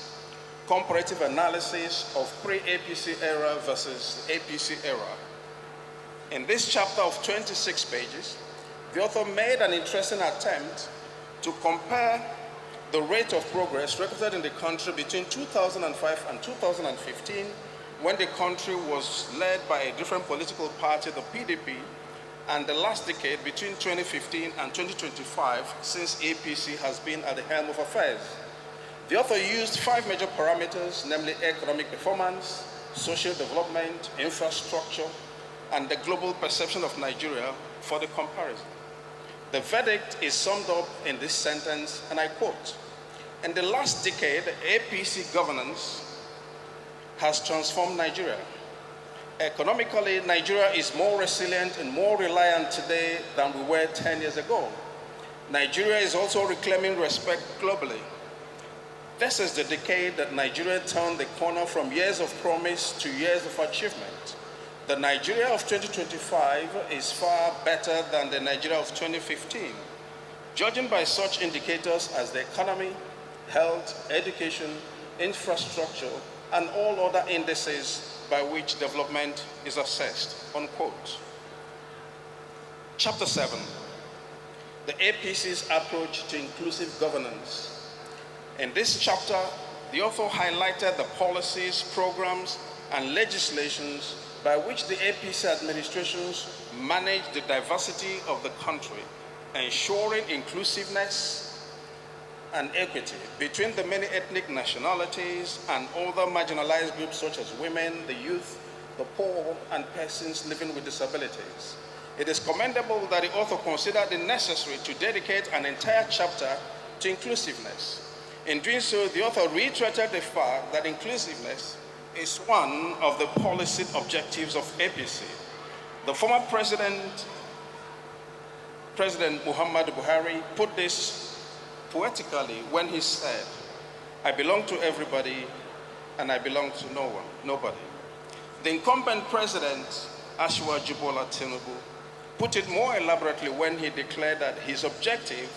comparative analysis of pre-APC era versus APC era. In this chapter of 26 pages, the author made an interesting attempt to compare the rate of progress recorded in the country between 2005 and 2015, when the country was led by a different political party, the PDP, and the last decade between 2015 and 2025, since APC has been at the helm of affairs. The author used 5 major parameters, namely economic performance, social development, infrastructure, and the global perception of Nigeria for the comparison. The verdict is summed up in this sentence, and I quote, "In the last decade, APC governance has transformed Nigeria. Economically, Nigeria is more resilient and more reliant today than we were 10 years ago. Nigeria is also reclaiming respect globally. This is the decade that Nigeria turned the corner from years of promise to years of achievement. The Nigeria of 2025 is far better than the Nigeria of 2015, judging by such indicators as the economy, health, education, infrastructure, and all other indices by which development is assessed," unquote. Chapter 7, the APC's approach to inclusive governance. In this chapter, the author highlighted the policies, programs, and legislations by which the APC administrations manage the diversity of the country, ensuring inclusiveness and equity between the many ethnic nationalities and other marginalized groups such as women, the youth, the poor, and persons living with disabilities. It is commendable that the author considered it necessary to dedicate an entire chapter to inclusiveness. In doing so, the author reiterated the fact that inclusiveness is one of the policy objectives of APC. The former President Muhammadu Buhari put this poetically when he said, "I belong to everybody and I belong to nobody." The incumbent president, Asiwaju Bola Tinubu, put it more elaborately when he declared that his objective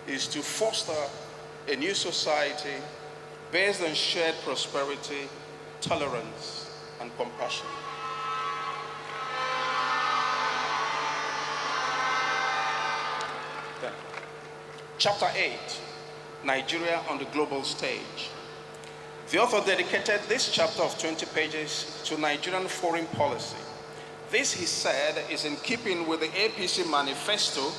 is to foster a new society based on shared prosperity, tolerance, and compassion. Chapter 8, Nigeria on the global stage. The author dedicated this chapter of 20 pages to Nigerian foreign policy. This, he said, is in keeping with the APC manifesto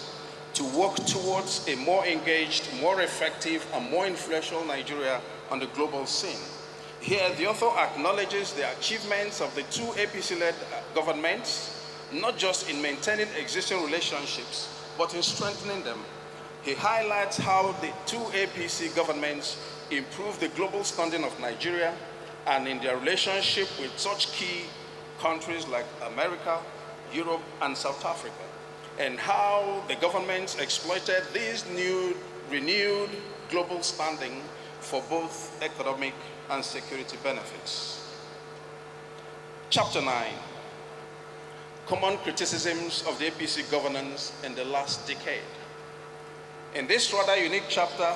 to work towards a more engaged, more effective, and more influential Nigeria on the global scene. Here, the author acknowledges the achievements of the two APC-led governments, not just in maintaining existing relationships, but in strengthening them. He highlights how the two APC governments improved the global standing of Nigeria and in their relationship with such key countries like America, Europe, and South Africa, and how the governments exploited this new, renewed global standing for both economic and security benefits. Chapter 9, Common Criticisms of the APC Governance in the Last Decade. In this rather unique chapter,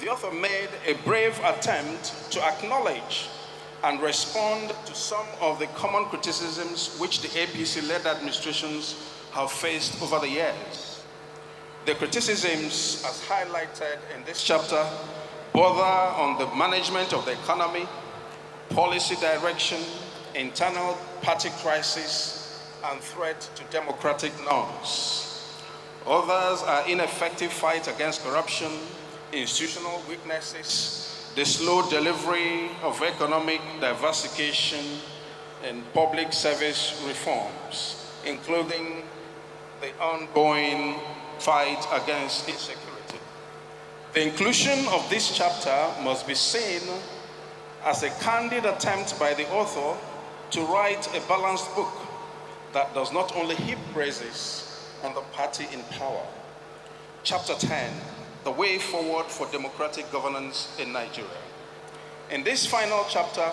the author made a brave attempt to acknowledge and respond to some of the common criticisms which the APC-led administrations have faced over the years. The criticisms, as highlighted in this chapter, bother on the management of the economy, policy direction, internal party crisis, and threat to democratic norms. Others are ineffective fight against corruption, institutional weaknesses, the slow delivery of economic diversification, and public service reforms, including the ongoing fight against insecurity. The inclusion of this chapter must be seen as a candid attempt by the author to write a balanced book that does not only heap praises on the party in power. Chapter 10, The Way Forward for Democratic Governance in Nigeria. In this final chapter,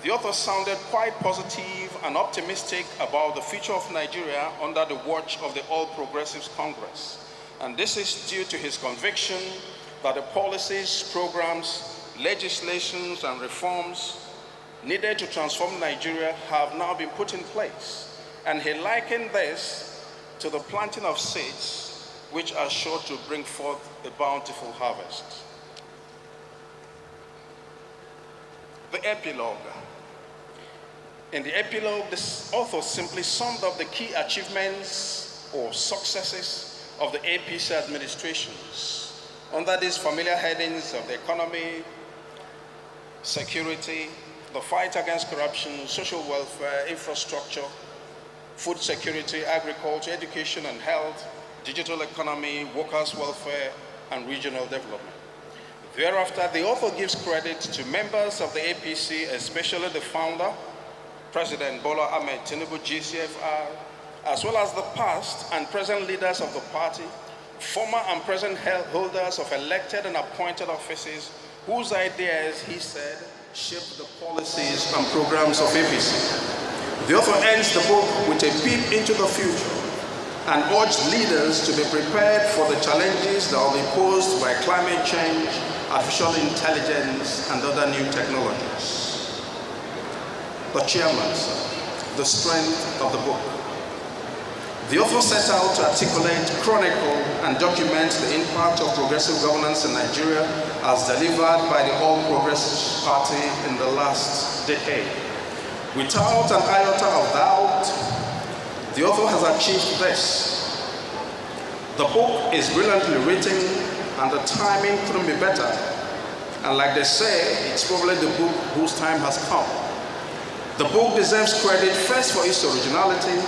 the author sounded quite positive and optimistic about the future of Nigeria under the watch of the All Progressives Congress. And this is due to his conviction that the policies, programs, legislations, and reforms needed to transform Nigeria have now been put in place. And he likened this to the planting of seeds, which are sure to bring forth a bountiful harvest. The epilogue. In the epilogue, this author simply summed up the key achievements or successes of the APC administrations under these familiar headings of the economy, security, the fight against corruption, social welfare, infrastructure, food security, agriculture, education and health, digital economy, workers' welfare, and regional development. Thereafter, the author gives credit to members of the APC, especially the founder, President Bola Ahmed Tinubu, GCFR, as well as the past and present leaders of the party, former and present holders of elected and appointed offices, whose ideas, he said, shaped the policies and programs of APC. The author ends the book with a peep into the future and urged leaders to be prepared for the challenges that will be posed by climate change, artificial intelligence, and other new technologies. The chairman, the strength of the book. The author set out to articulate, chronicle, and document the impact of progressive governance in Nigeria as delivered by the All Progressives Party in the last decade. Without an iota of doubt, the author has achieved this. The book is brilliantly written and the timing couldn't be better. And like they say, it's probably the book whose time has come. The book deserves credit first for its originality,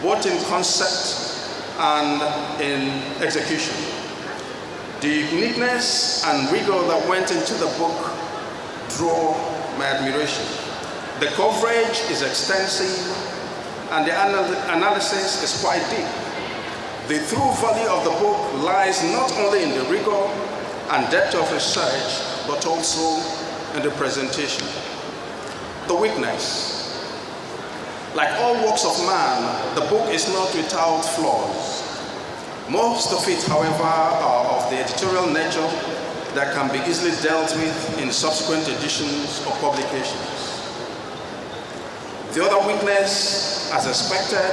both in concept and in execution. The uniqueness and rigor that went into the book draw my admiration. The coverage is extensive and the analysis is quite deep. The true value of the book lies not only in the rigor and depth of research, but also in the presentation. The weakness. Like all works of man, the book is not without flaws. Most of it, however, are of the editorial nature that can be easily dealt with in subsequent editions or publications. The other weakness, as expected,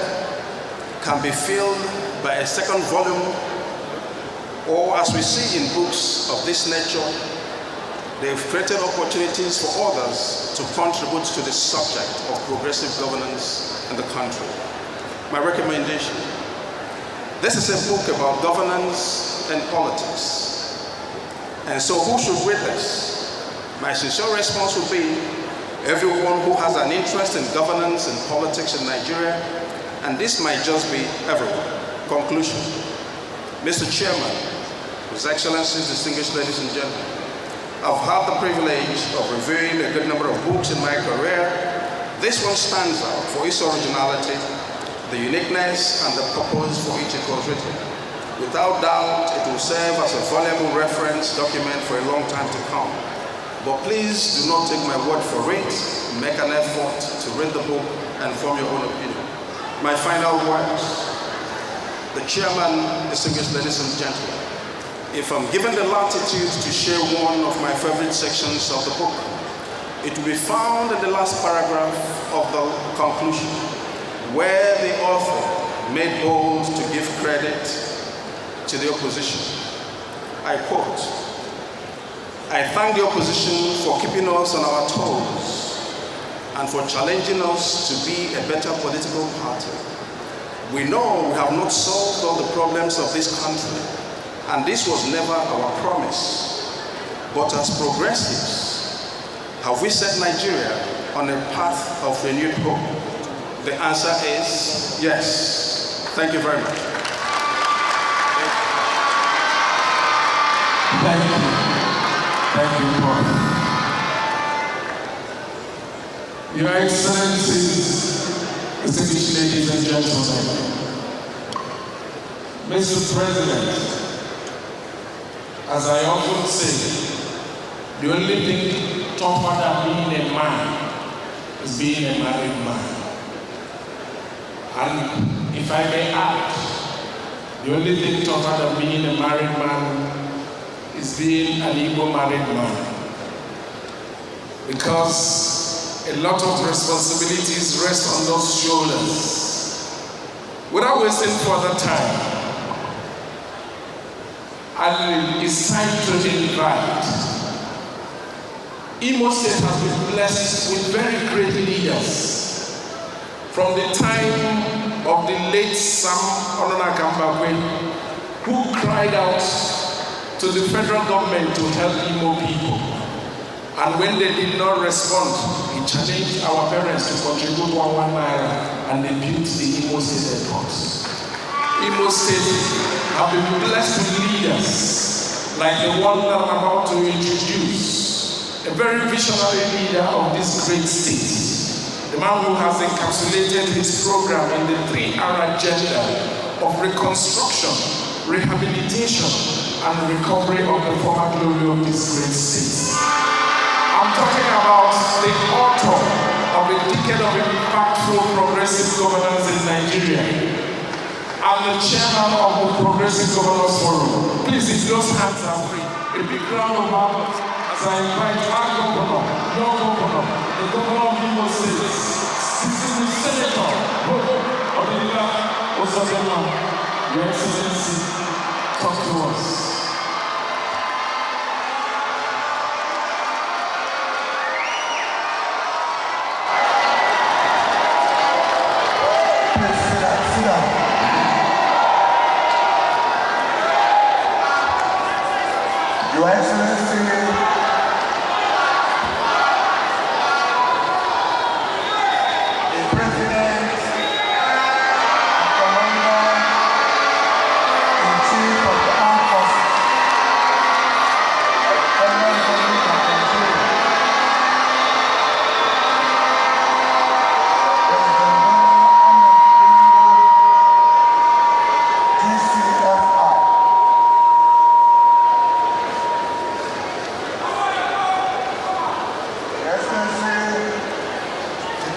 can be filled by a second volume, or as we see in books of this nature, they've created opportunities for others to contribute to the subject of progressive governance in the country. My recommendation: this is a book about governance and politics. And so who should read this? My sincere response would be everyone who has an interest in governance and politics in Nigeria, and this might just be everyone. Conclusion. Mr. Chairman, His Excellencies, distinguished ladies and gentlemen, I've had the privilege of reviewing a good number of books in my career. This one stands out for its originality, the uniqueness, and the purpose for which it was written. Without doubt, it will serve as a valuable reference document for a long time to come. But please do not take my word for it. Make an effort to read the book and form your own opinion. My final words. The chairman, distinguished ladies and gentlemen, if I'm given the latitude to share one of my favorite sections of the book, it will be found in the last paragraph of the conclusion, where the author made bold to give credit to the opposition. I quote, "I thank the opposition for keeping us on our toes and for challenging us to be a better political party. We know we have not solved all the problems of this country, and this was never our promise. But as progressives, have we set Nigeria on a path of renewed hope? The answer is yes." Thank you very much. Thank you. Thank you, Paul. Your Excellencies, distinguished ladies and gentlemen, Mr. President, as I often say, the only thing tougher than being a man is being a married man. And if I may add, the only thing tougher than being a married man is being an Igbo married man. Because a lot of responsibilities rest on those shoulders. Without wasting further time, and it's time to invite. Imo State has been blessed with very great leaders. From the time of the late Sam Ononakambakwe, who cried out to the federal government to help Imo people. And when they did not respond, he challenged our parents to contribute 1 naira, and they built the Imo State airport. Imo State have been blessed with leaders like the one that I'm about to introduce, a very visionary leader of this great state, the man who has encapsulated his program in the 3R agenda of reconstruction, rehabilitation, and recovery of the former glory of this great state. I'm talking about the author of a decade of impactful progressive governance in Nigeria, and the chairman of the Progressive Governors Forum. Please, if those hands are free, a big round of applause as I invite our governor, your governor, the governor of Imo State, sitting with Senator of the Osabema, Your Excellency, talk to us. Your Excellency, the President, Commander-in-Chief of the Armed Forces, Federal Republic of Nigeria,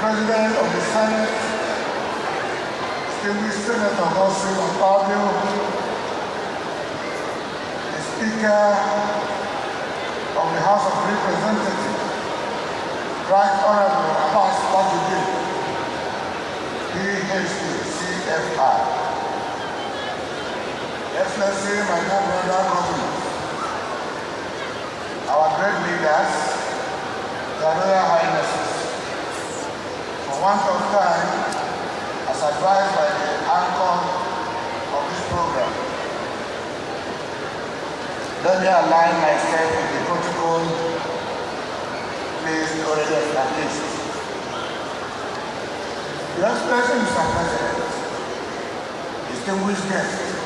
President of the Senate, distinguished Senator Godswill Akpabio, the Speaker of the House of Representatives, Right Honorable Abbas Wajidin, PhD, CFR, Excellency, my brother governors, our great leaders, the Royal Highnesses, for want of time, as advised by the anchor of this program, let me align myself with the protocol placed already established. Your Excellency, Mr. President, distinguished guests,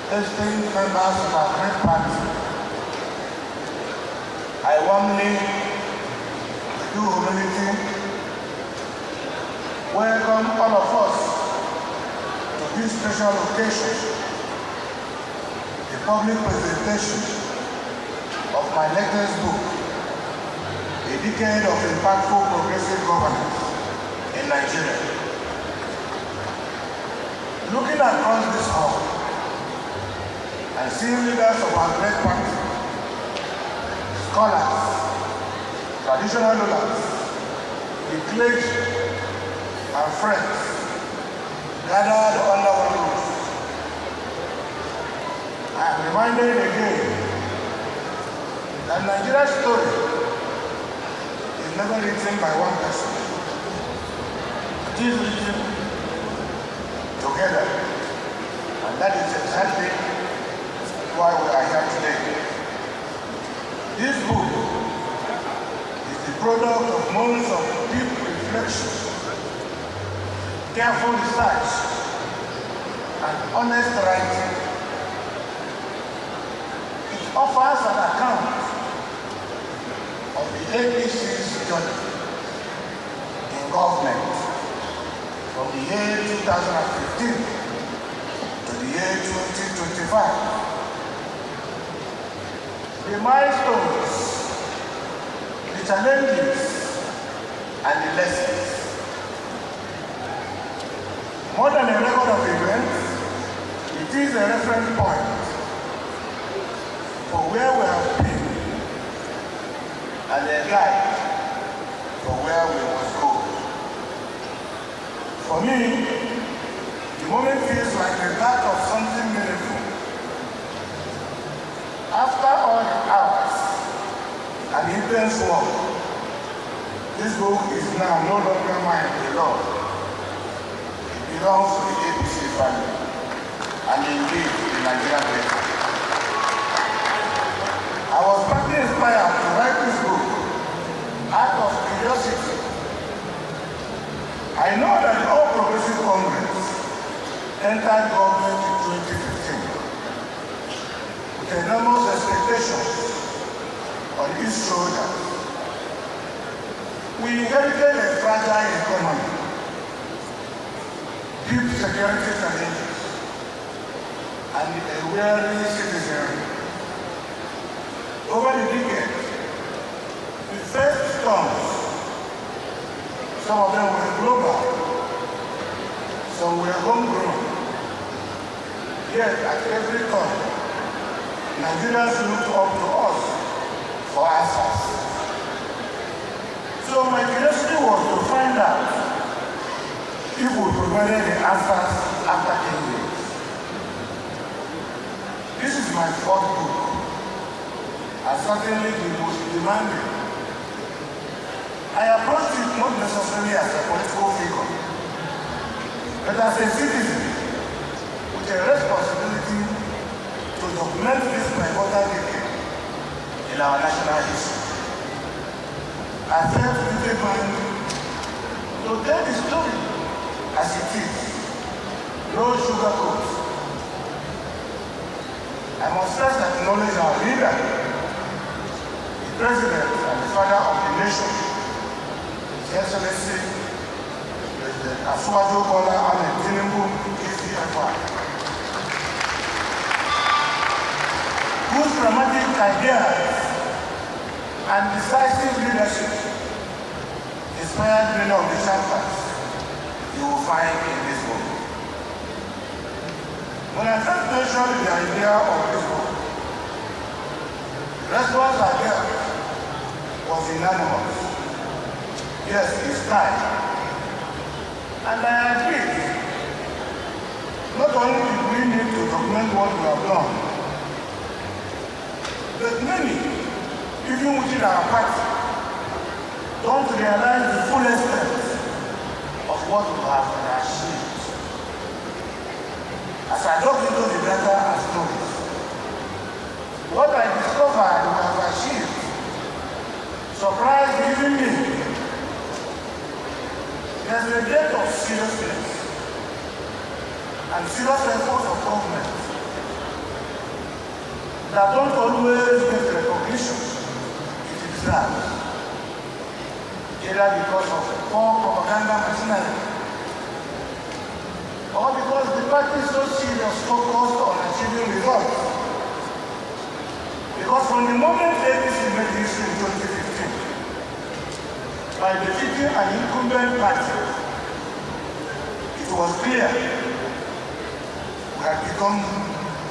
esteemed members of our great party, I warmly, with due humility, welcome all of us to this special occasion, the public presentation of my latest book, A Decade of Impactful Progressive Governance in Nigeria. Looking across this hall and seeing leaders of our great party, scholars, traditional rulers, the clergy, and friends gathered under one roof, I am reminded again that Nigeria's story is never written by one person. It is written together, and that is exactly why we are here today. This book is the product of months of deep reflection, careful research, and honest writing. It offers an account of the APC's journey in government from the year 2015 to the year 2025. The milestones, the challenges, and the lessons. More than a record of events, it is a reference point for where we have been and a guide for where we must go. For me, the moment feels like the start of something meaningful. After all the hours and intense work, this book is now no longer mine alone. Belongs to the APC family, and indeed the Nigerian people. I was partly inspired to write this book out of curiosity. I know that all Progressive Congress entered government in 2015 with enormous expectations on its shoulders. We inherited a fragile economy, deep security challenges, and a weary citizenry. Over the decades, we faced storms. Some of them were global, some were homegrown. Yet, at every turn, Nigerians looked up to us for answers. So my curiosity was to find out if we provided the answers after 10 years. This is my fourth book, and certainly the most demanding. I approached it not necessarily as a political figure, but as a citizen with a responsibility to document this pivotal decade our national history. I felt with a mind to tell the story as it is, no sugarcoat. I must first acknowledge our leader, the President and the Father of the nation, His Excellency, President Kola and Tinubu, GCFR, whose dramatic ideas and decisive leadership inspired many of the chapters you will find in this book. When I first mentioned the idea of this book, the response I got was unanimous. Yes, it's time. And I agree. Not only do we need to document what we have done, but many, even within our party, don't realize the full extent of what we have achieved. As I look into the data and stories, what I discovered we have achieved surprised even me. There's a depth of seriousness and serious efforts of government that don't always get recognition it deserves, either because of poor propaganda machinery or because the party is so serious focused on achieving results. Because from the moment APC made history in 2015, by defeating an incumbent party, it was clear we had become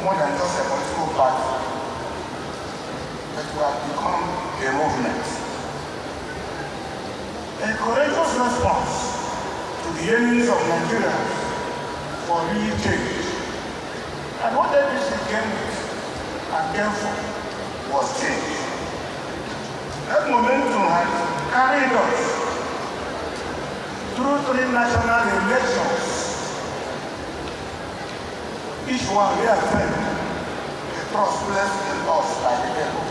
more than just a political party, but we have become a movement. A courageous response to the yearnings of Nigeria for real change. And what APC came with and came for was change. That momentum has carried us through 3 national elections, each one reaffirmed the trust placed in us by the people.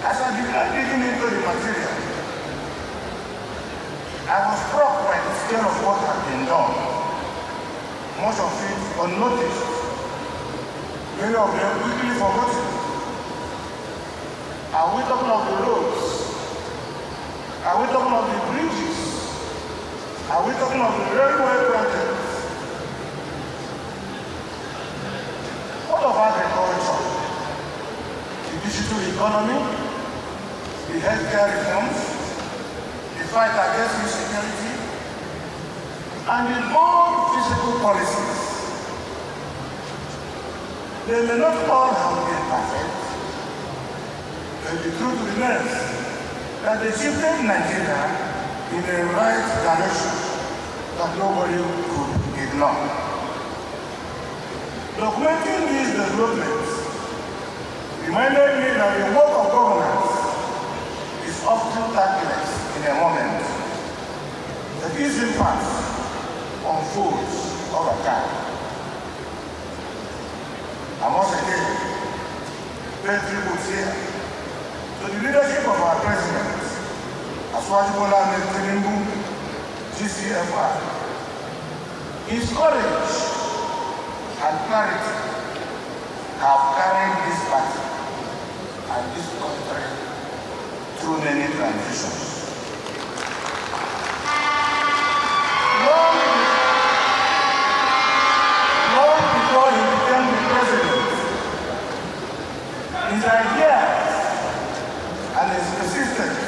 As I began digging into the material, I was struck by the scale of what had been done, much of it unnoticed, many of them quickly forgotten. Are we talking of the roads? Are we talking of the bridges? Are we talking of the railway projects? What of agriculture? The digital economy? The healthcare reforms? The fight against insecurity? And the bold physical policies? They may not all have been perfect, but the truth remains that they shifted Nigeria in the right direction that nobody could ignore. Documenting these developments reminded me that the work of governance is often tactless in a moment, but its impact unfolds over time. I must again pay tribute here to the leadership of our president, Goodwill and Tinubu, GCFR. His courage and clarity have carried this party and this country through many transitions. Long before he became the president, his ideas and his persistence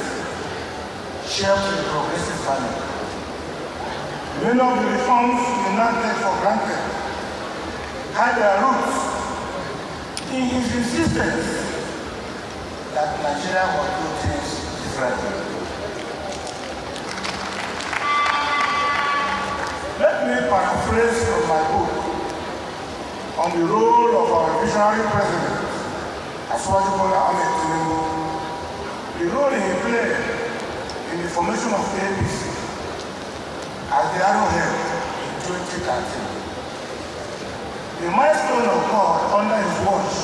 shaped the progressive family. Many of the reforms we now take for granted had their roots in his insistence that Nigeria would do things differently. Let me paraphrase from my book on the role of our visionary president, Goodwill and Tinubu, the role he played in the formation of the APC as the arrowhead in 2013. The milestone of God under his watch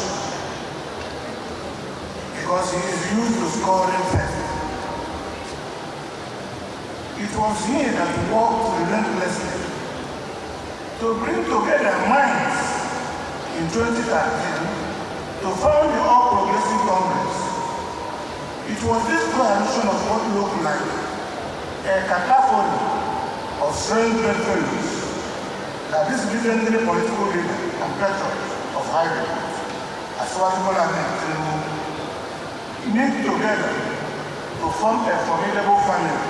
because he is used to scoring first. It was he that worked relentlessly to bring together minds in 2013 to found the All Progressive Congress. It was this coalition of what looked like a cacophony of strange bedfellows that this legendary political leader and patriot of high repute, as well as Tinubu, knit together to form a formidable family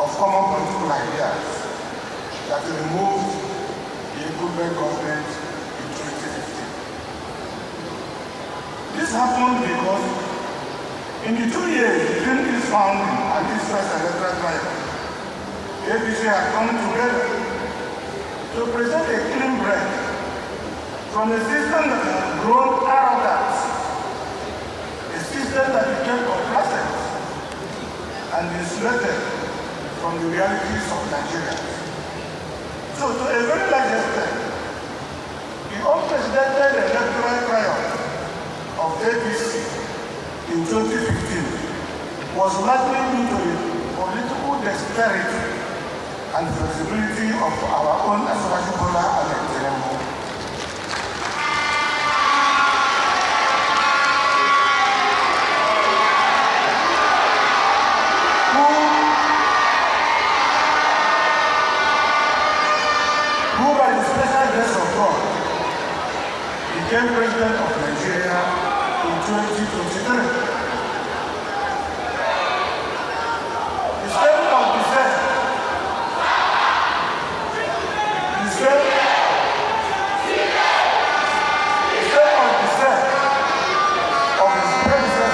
of common political ideas that removed the Goodwill government in 2015. This happened because in the 2 years between its founding and its first electoral trial, the APC had come together to present a clean break from a system that had grown arrogant, a system that became complacent and insulated from the realities of Nigeria. So to a very large extent, the unprecedented electoral triumph of APC in 2015 was largely due to the political dexterity and flexibility of our own Kola and Tinubu. Who by the special grace of God became president of Nigeria in 2023. The same of the same. The same of his predecessor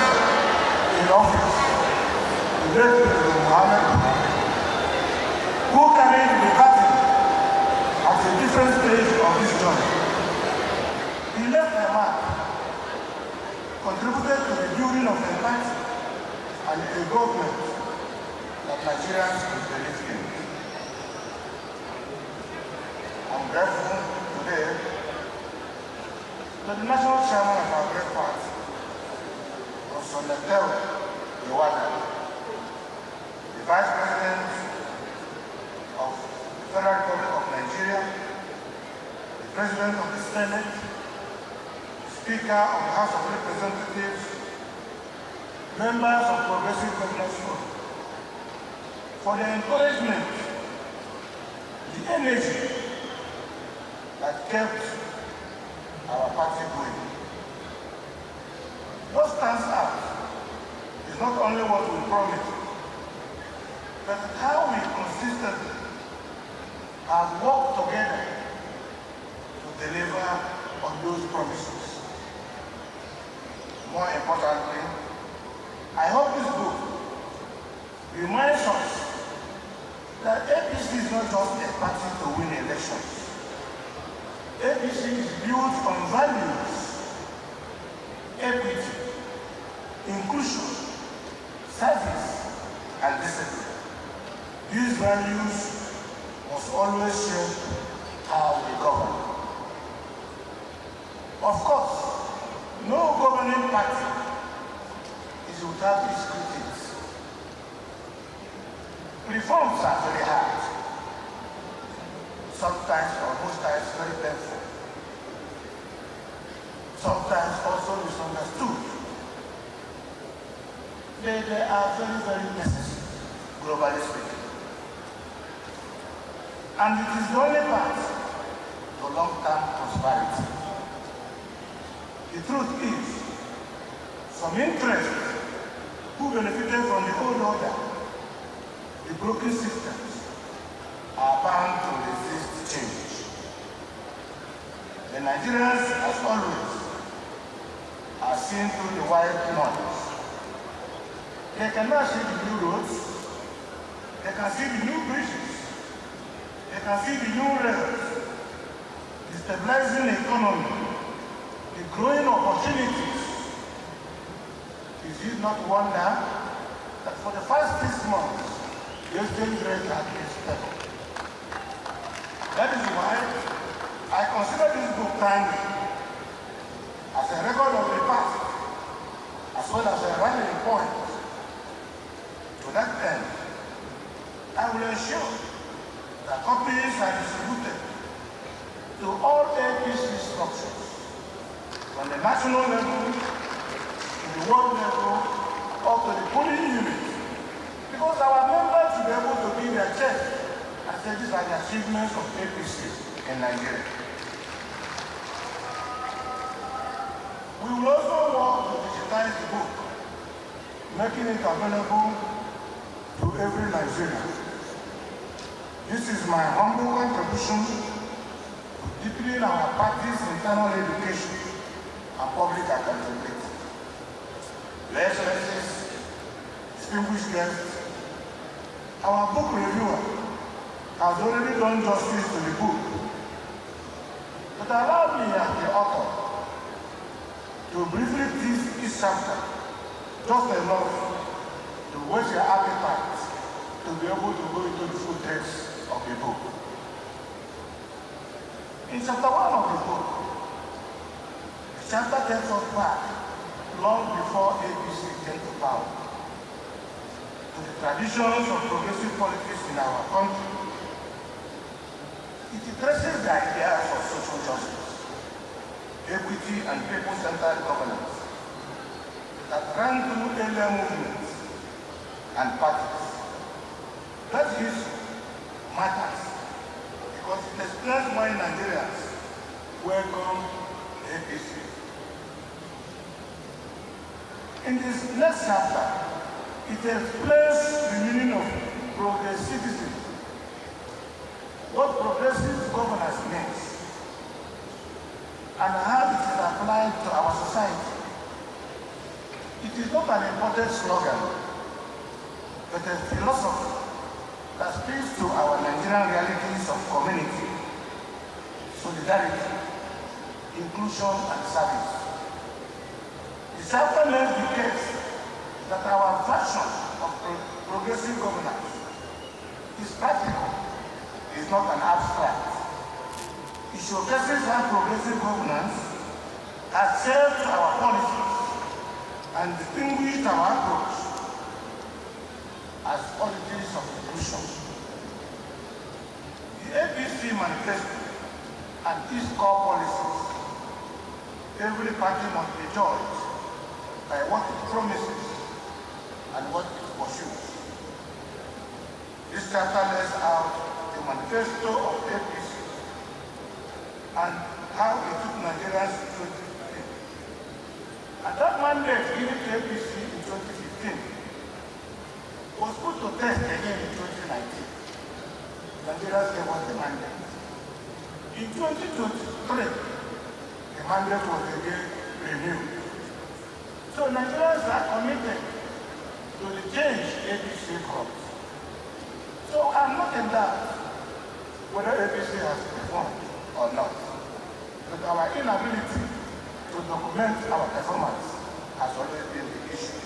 in office, the late President Muhammad Buhari, who carried the baton at a different stage of this journey. He left a mark, contributed to the building of a party and a government that Nigerians could believe in. I'm grateful today to the national chairman of our great party, Professor Netel Iwada, the Vice President of the Federal Republic of Nigeria, the President of the Senate, Speaker of the House of Representatives, members of Progressive Governance Forum, for the encouragement, the energy that kept our party going. What stands out is not only what we promised, but how we consistently have worked together to deliver on those promises. More importantly, I hope this book reminds us that APC is not just a party to win elections. APC is built on values, equity, inclusion, service, and discipline. These values must always shape how we govern. Of course, no governing party is without its critics. Reforms are very hard, sometimes or most times very painful, sometimes also misunderstood. They are very, very necessary, globally speaking. And it is the only path to long-term prosperity. The truth is, some interests who benefited from the old order, the broken systems, are bound to resist change. The Nigerians, as always, are seen through the white noise. They cannot see the new roads, they can see the new bridges, they can see the new rails, the stabilizing economy, the growing opportunities. Is it not wonder that for the first 6 months, the exchange rate has been stable? That is why I consider this book timely as a record of the past, as well as a ensure that copies are distributed to all APC structures on the national level, to the world level, or to the polling unit, because our members should be able to give their chest and say these are the achievements of APC in Nigeria. We will also work to digitize the book, making it available to every Nigerian. This is my humble contribution to deepening our party's internal education and public accountability. Your Excellencies, distinguished guests, our book reviewer has already done justice to the book. But allow me as the author to briefly tease each chapter, just enough to whet your appetite to be able to go into the full text of the book. In chapter 1 of the book, the chapter takes us back long before APC came to power, to the traditions of progressive politics in our country. It traces the ideas of social justice, equity, and people-centered governance that ran through earlier movements and parties. That issue matters because it explains why Nigerians welcome APC. In this next chapter, it explains the meaning of progressivity, what progressive governance means, and how it is applied to our society. It is not an important slogan, but a philosophy that speaks to our Nigerian realities of community, solidarity, inclusion, and service. The chapter makes the case that our version of progressive governance is practical, is not an abstract. It showcases how progressive governance has shaped our policies and distinguished our approach as origins of inclusion. The APC manifesto and its core policies, every party must be judged by what it promises and what it pursues. This chapter lays out the manifesto of APC and how it took Nigerians to 2015. And that mandate given to APC in 2015 was put to test again in 2019. Nigerians gave us the mandate. In 2023, the mandate was again renewed. So Nigerians are committed to the change APC brought. So I'm not in doubt whether APC has performed or not, but our inability to document our performance has always been the issue.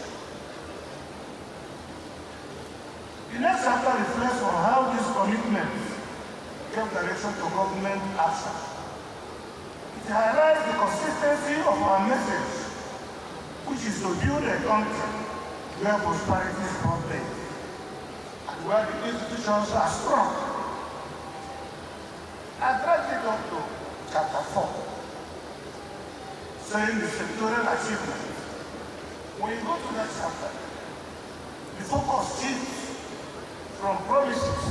The next chapter reflects on how these commitments gave direction to government action. It highlights the consistency of our message, which is to build a country where prosperity is broad-based and where the institutions are strong. I dragged it up to chapter 4, saying the sectoral achievement. When you go to that chapter, the focus shifts from promises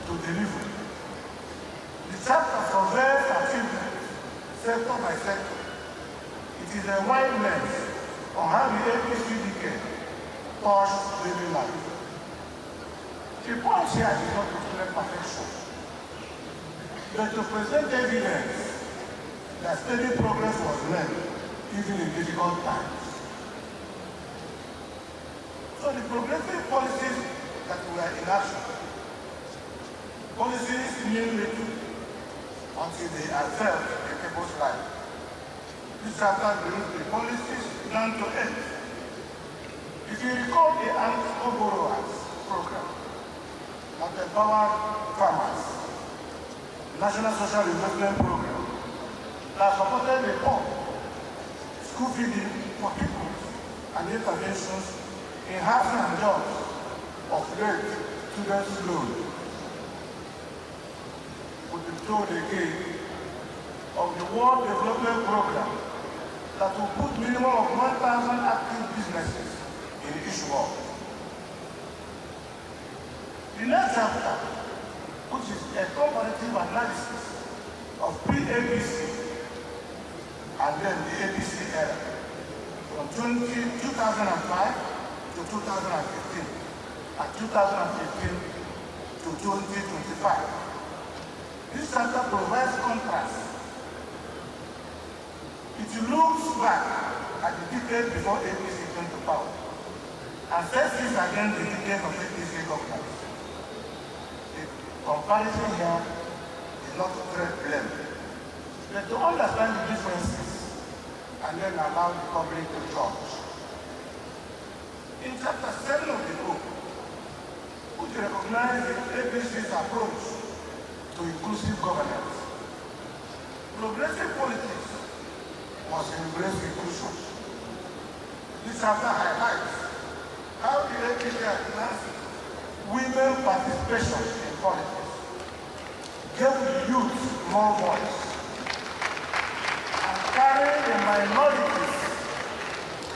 to delivery. The chapter surveys achievements sector by sector. It is a wide lens on how the APC decade touched daily life. The point here is not to reflect perfection, but to present evidence that steady progress was made even in difficult times. So the progressive policies that were in action, policies mean little until they are felt in people's life. This chapter brings the policies down to earth. If you recall the Anti-Borrowers program that empowered farmers, National Social Investment Program that supported the poor, school feeding for people, and interventions in housing and jobs of late students' loan will be told again of the World Development Program that will put minimum of 1,000 active businesses in each world. The next chapter, which is a comparative analysis of pre-ABC and then the ABC era, from 2005 to 2015, and 2015 to 2025. This chapter provides contrast. It looks back at the decade before APC came to power and sets this against the decade of APC governance. The comparison here is not to tread blame, but to understand the differences and then allow the public to judge. In chapter 7 of the book, which recognizes APC's approach to inclusive governance, progressive politics must embrace inclusion. This chapter highlights how the APC advances women participation in politics, gave the youth more voice, and carrying the minorities,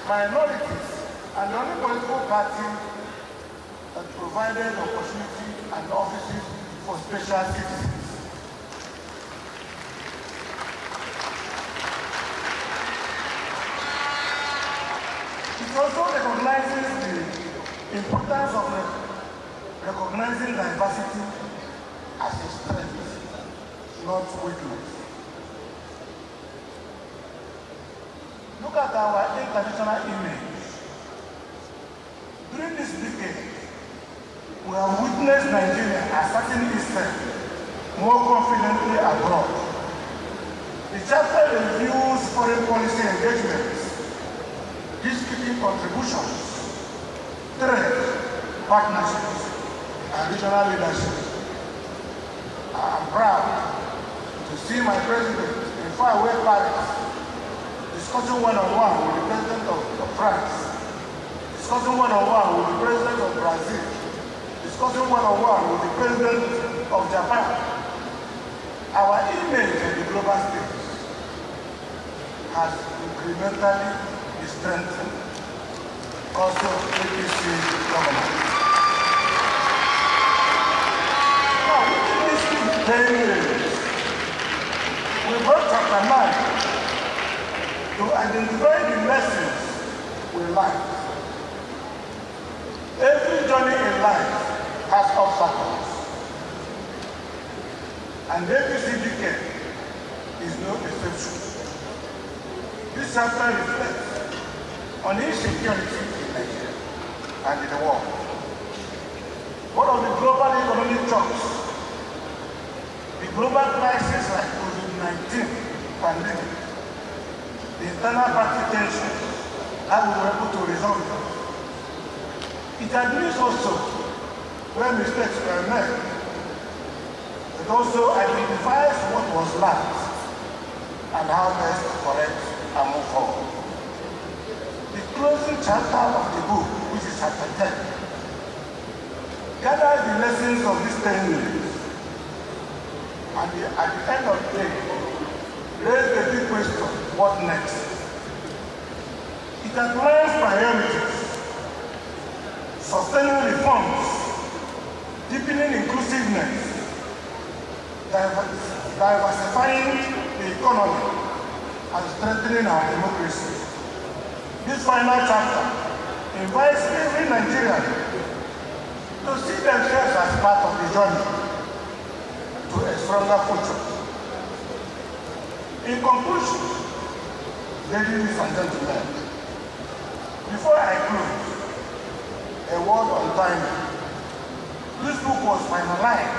and the only political party that provided opportunity and offices for special citizens. It also recognizes the importance of recognizing diversity as a strength, not weakness. Look at our international image. During this decade, we have witnessed Nigeria asserting itself more confidently abroad. The chapter reviews foreign policy engagements, peacekeeping contributions, trade, partnerships, and regional leadership. I am proud to see my president in faraway Paris discussing one-on-one with the president of France, discussing one-on-one with the president of Brazil, discussing one-on-one with the president of Japan. Our image in the global stage has incrementally strengthened also APC government. Now, within these 10 years, we brought chapter 9 to identify the lessons we learned. Every journey in life has obstacles, and APC decade is no exception. This chapter reflects on insecurity in Nigeria and in the world. One of the global economic shocks, the global crisis like COVID-19 pandemic, the internal party tension, how we were able to resolve them. It admits also where mistakes were made. It also identifies what was lacked and how best to correct and move forward. The closing chapter of the book, which is chapter 10, gathers the lessons of these 10 years and at the end of the day, raise the big question, what next? It outlines priorities, sustaining reforms, deepening inclusiveness, diversifying the economy, and strengthening our democracy. This final chapter invites every Nigerian to see themselves as part of the journey to a stronger future. In conclusion, ladies and gentlemen, before I close, a word on timing. This book was finalized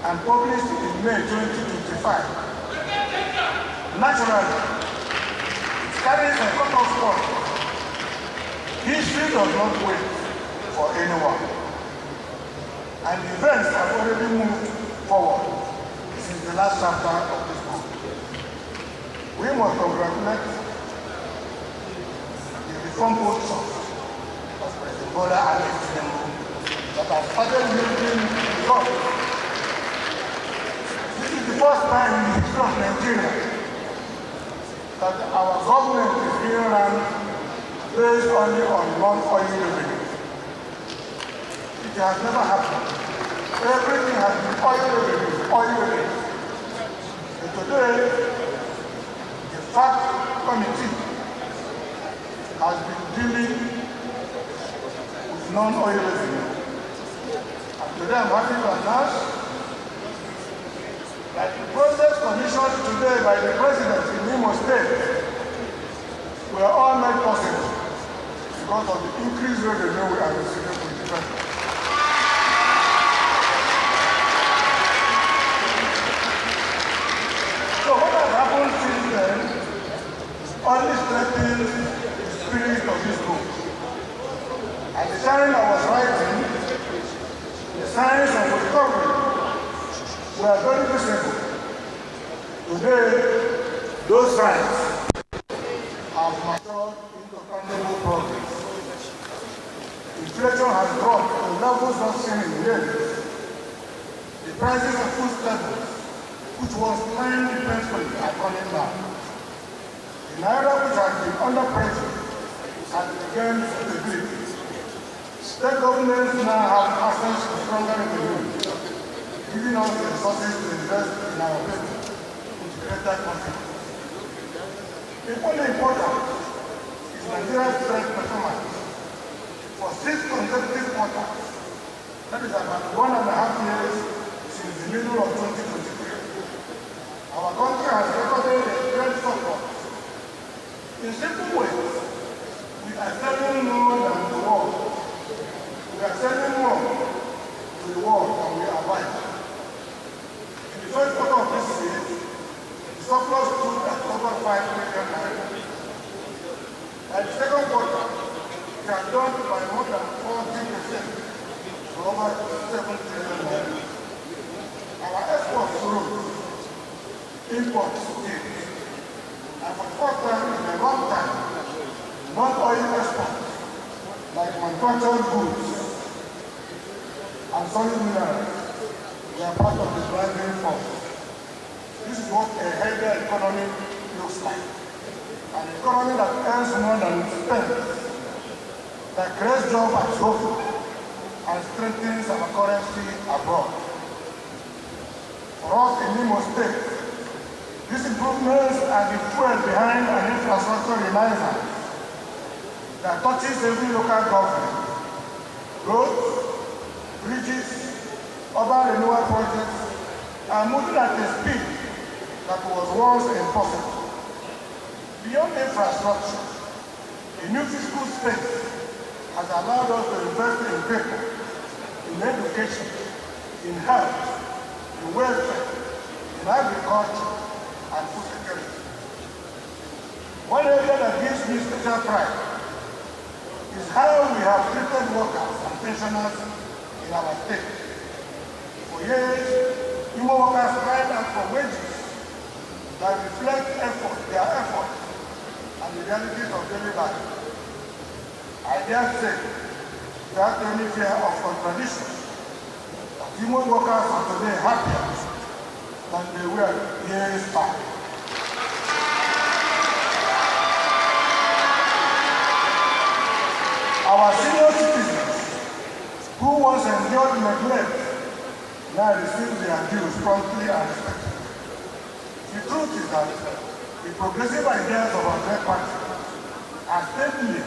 and published in May 2025. Naturally, it carries a cut-off point. History does not wait for anyone. And events have already moved forward since the last chapter of this book. We must congratulate the reform process of President Tinubu that has started yielding results. the first time in the history of Nigeria that our government is being run based only on non-oil revenue. It has never happened. Everything has been oil revenue, oil revenue. And today, the fact committee has been dealing with non-oil revenue. And today I'm happy to announce that the process commissioned today by the President in Imo State were all made possible because of the increased revenue we are receiving from the federal. So what has happened since then only strengthens the spirit of this group. At the time I was writing, the signs of recovery were very visible. Today, those signs have matured into tangible progress. Inflation has dropped to levels not seen in years. The prices of food staples, which was climbing painfully, are coming down. The naira, which has been under pressure, has regained stability. State governments now have access to stronger revenue, giving us the resources to invest in our people with greater confidence. Equally important is Nigeria's trade performance. For 6 consecutive quarters, that is about 1.5 years since the middle of 2023, our country has recorded a trade surplus. In simple ways, we are selling more than the world. We are selling more to the world than we are buying. In the first quarter of this year, the surplus stood at over 5 trillion naira. By the second quarter, we have done by more than 40% to over 7 trillion naira. Our exports rose, imports did. And for the first time in a long time, non-oil exports, like manufactured goods and solid minerals, were part of the driving force. This is what a healthy economy looks like. An economy that earns more than it spends, that creates jobs at home and strengthens our currency abroad. For us in Imo State, these improvements are the fuel behind an infrastructure renaissance that touches every local government. Roads, bridges, urban renewal projects are moving at a speed that was once impossible. Beyond infrastructure, a new fiscal space has allowed us to invest in people, in education, in health, in welfare, in agriculture, and food security. One area that gives me special pride is how we have treated workers and pensioners in our state. For years, Imo workers cried out for wages that reflect their effort, and the realities of daily life. I dare say, without any fear of contradiction, that Imo workers are today happier than they were years back. Our senior citizens, who once endured neglect, now receive their dues promptly and respectfully. The truth is that the progressive ideas of our great party are steadily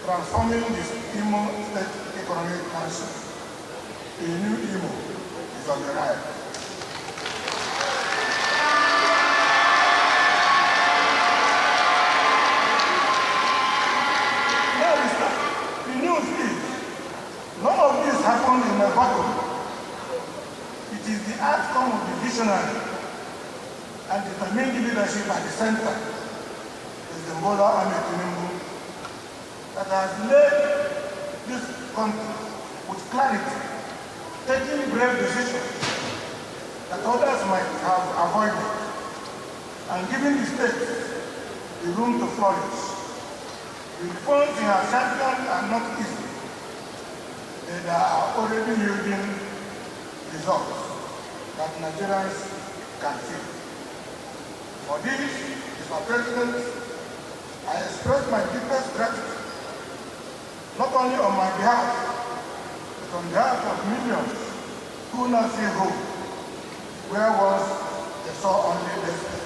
transforming this Imo State economic council. A new Imo is on the rise. The news is, none of this happened in a vacuum. It is the outcome of the visionary and determined leadership at the center, President Tinubu, that has led this country with clarity, taking brave decisions that others might have avoided, and giving the state the room to flourish. The reforms he has championed are not easy. They are already yielding results that Nigerians can see. For this, Mr. President, I express my deepest gratitude, not only on my behalf, but on behalf of millions who now see hope where once they saw only destiny.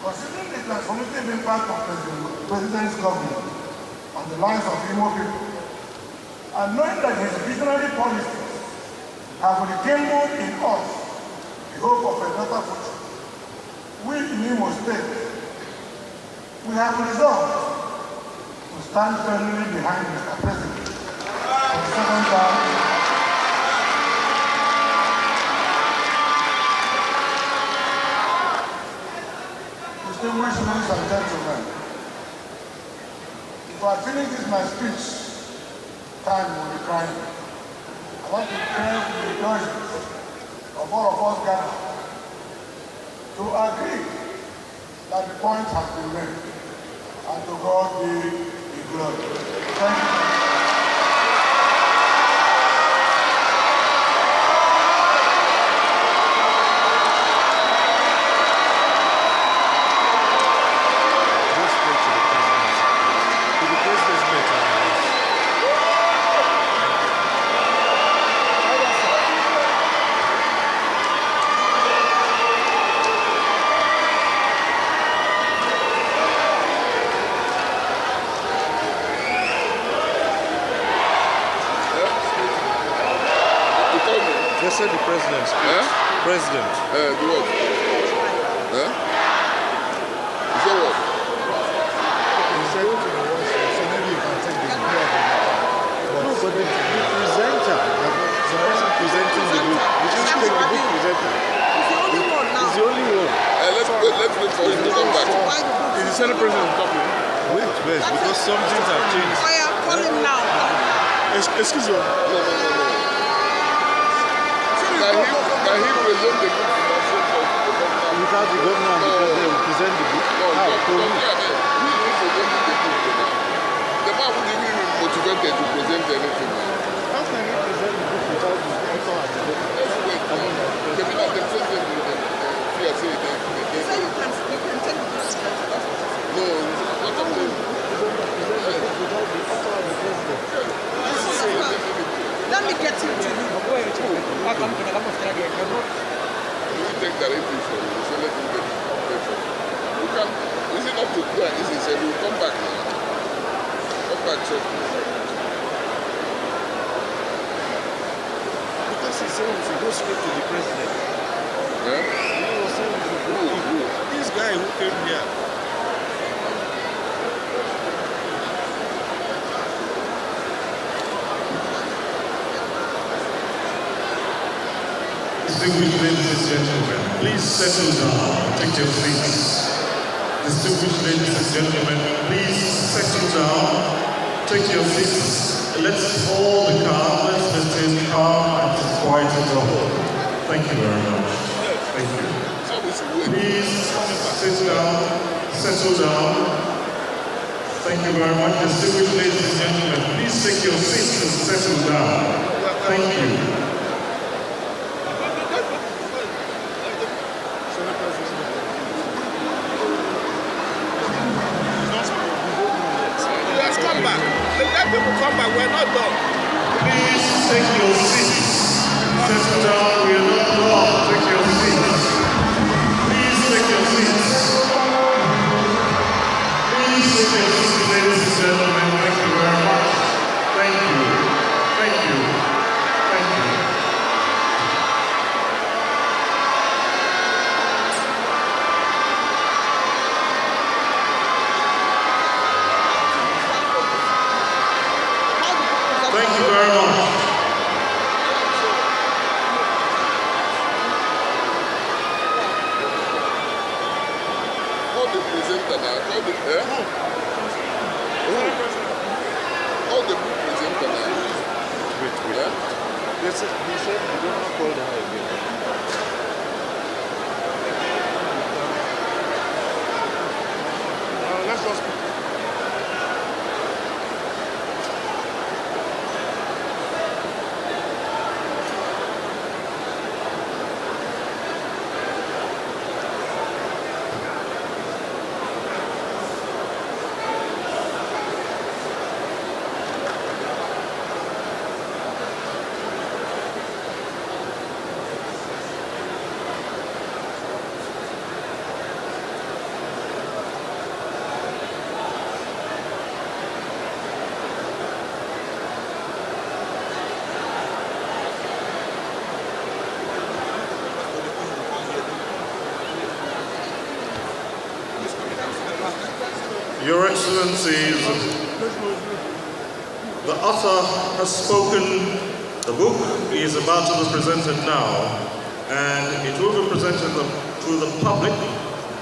Considering the transformative impact of the President's government on the lives of Imo people, and knowing that his visionary policies have rekindled in us the hope of a better future, we in Imo State, we have resolved to stand firmly behind Mr. President for the second time. Distinguished ladies and gentlemen, if I finish this my speech, time will be crying. I want to crave the rejoicings of all of us gathered to agree that the point has been made, and to God be the glory. Thank you. They said the president. President. Do what? You say what? He said to the voice, so maybe you can take the book. No, but the presenter, the person presenting the book, you should take the book presenter. He's the only one. Let's wait for him to come back. Is the Senate president talking? Wait, because some things have changed. Oh yeah, call him now. Excuse me. No. Can he present the book? Without the governor and the president will present the book? How? The man wouldn't even be motivated to present anything. How can he present the book without the author and the governor? The president will say You say you can take the book. no, what I'm saying. Without the author and the president. Let me get him to you. You will take directives from him, so let him get it. You can, is it not to go and he said, we'll come back now. Come back shortly. Because he said we should go straight to the president. Yeah? He was saying Who? this guy who came here. Distinguished ladies and gentlemen, please settle down, take your seats. Distinguished ladies and gentlemen, please settle down, take your seats. Let's hold the calm, let's maintain calm and quiet as a whole. Thank you very much. Thank you. Please sit down, settle down. Thank you very much. Distinguished ladies and gentlemen, please take your seats and settle down. Thank you. Come back. Let people come back. We're not done. Please take your seats. Settle down. We are not done. Take your seats. Please take your seats. Please take your seats, ladies and gentlemen. Thank you very much. Thank you. Thank you. Thank you. Thank you very much. How the presenter now? How the book presenter now? Wait. Yeah? He said we don't have to call her again. Let's just Your Excellencies, the author has spoken. The book is about to be presented now, and it will be presented to the public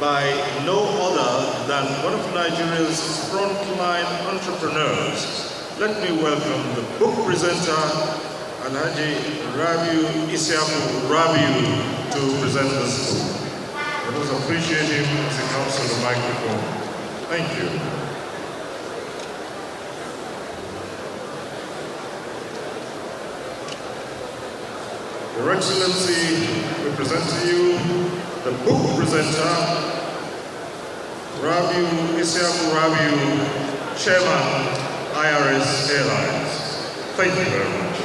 by no other than one of Nigeria's frontline entrepreneurs. Let me welcome the book presenter, Alhaji Rabiu Isiaku Rabiu, to present this book. Let us appreciate him as he comes to the microphone. Thank you. Your Excellency, we present to you the book presenter, Rabiu Isiaku Rabiu, Chairman, IRS Airlines. Thank you very much.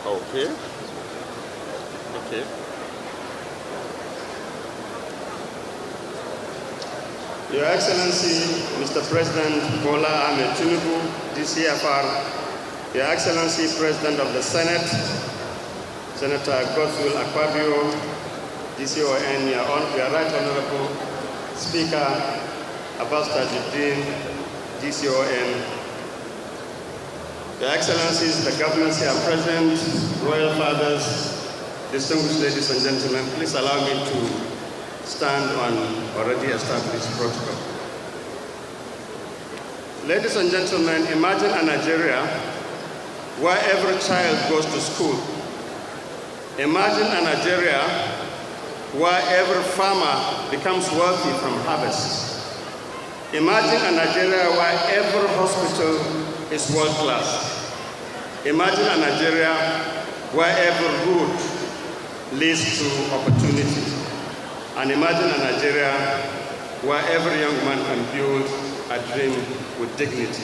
Okay. Okay. Your Excellency, Mr. President Bola Ahmed Tinubu, DCFR, Your Excellency, President of the Senate, Senator Goodwill Akpabio, DCON, Your Right Honorable Speaker, Ambassador Jibdin, DCON, Your Excellencies, the governors here present, Royal Fathers, distinguished ladies and gentlemen, please allow me to stand on already established protocol. Ladies and gentlemen, imagine a Nigeria where every child goes to school. Imagine a Nigeria where every farmer becomes wealthy from harvest. Imagine a Nigeria where every hospital is world class. Imagine a Nigeria where every road leads to opportunity. And imagine a Nigeria where every young man can build a dream with dignity.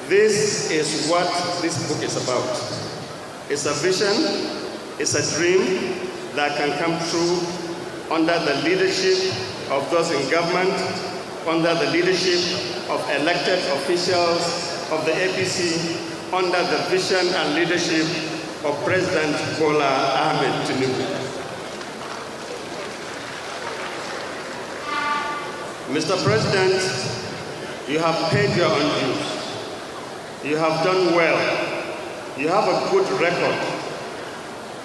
This is what this book is about. It's a vision, it's a dream that can come true under the leadership of those in government, under the leadership of elected officials of the APC, under the vision and leadership of President Bola Ahmed Tinubu. Mr. President, you have paid your own dues. You have done well. You have a good record.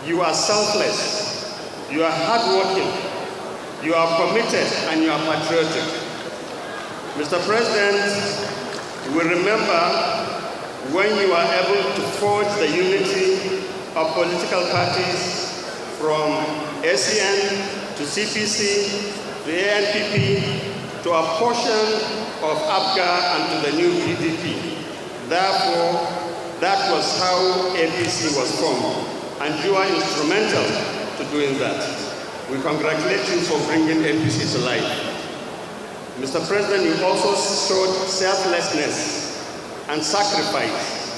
You are selfless. You are hardworking. You are committed and you are patriotic. Mr. President, we remember when you are able to forge the unity of political parties from ACN to CPC to ANPP to a portion of APGA and to the new PDP. Therefore, that was how APC was formed, and you are instrumental to doing that. We congratulate you for bringing APC to life. Mr. President, you also showed selflessness and sacrifice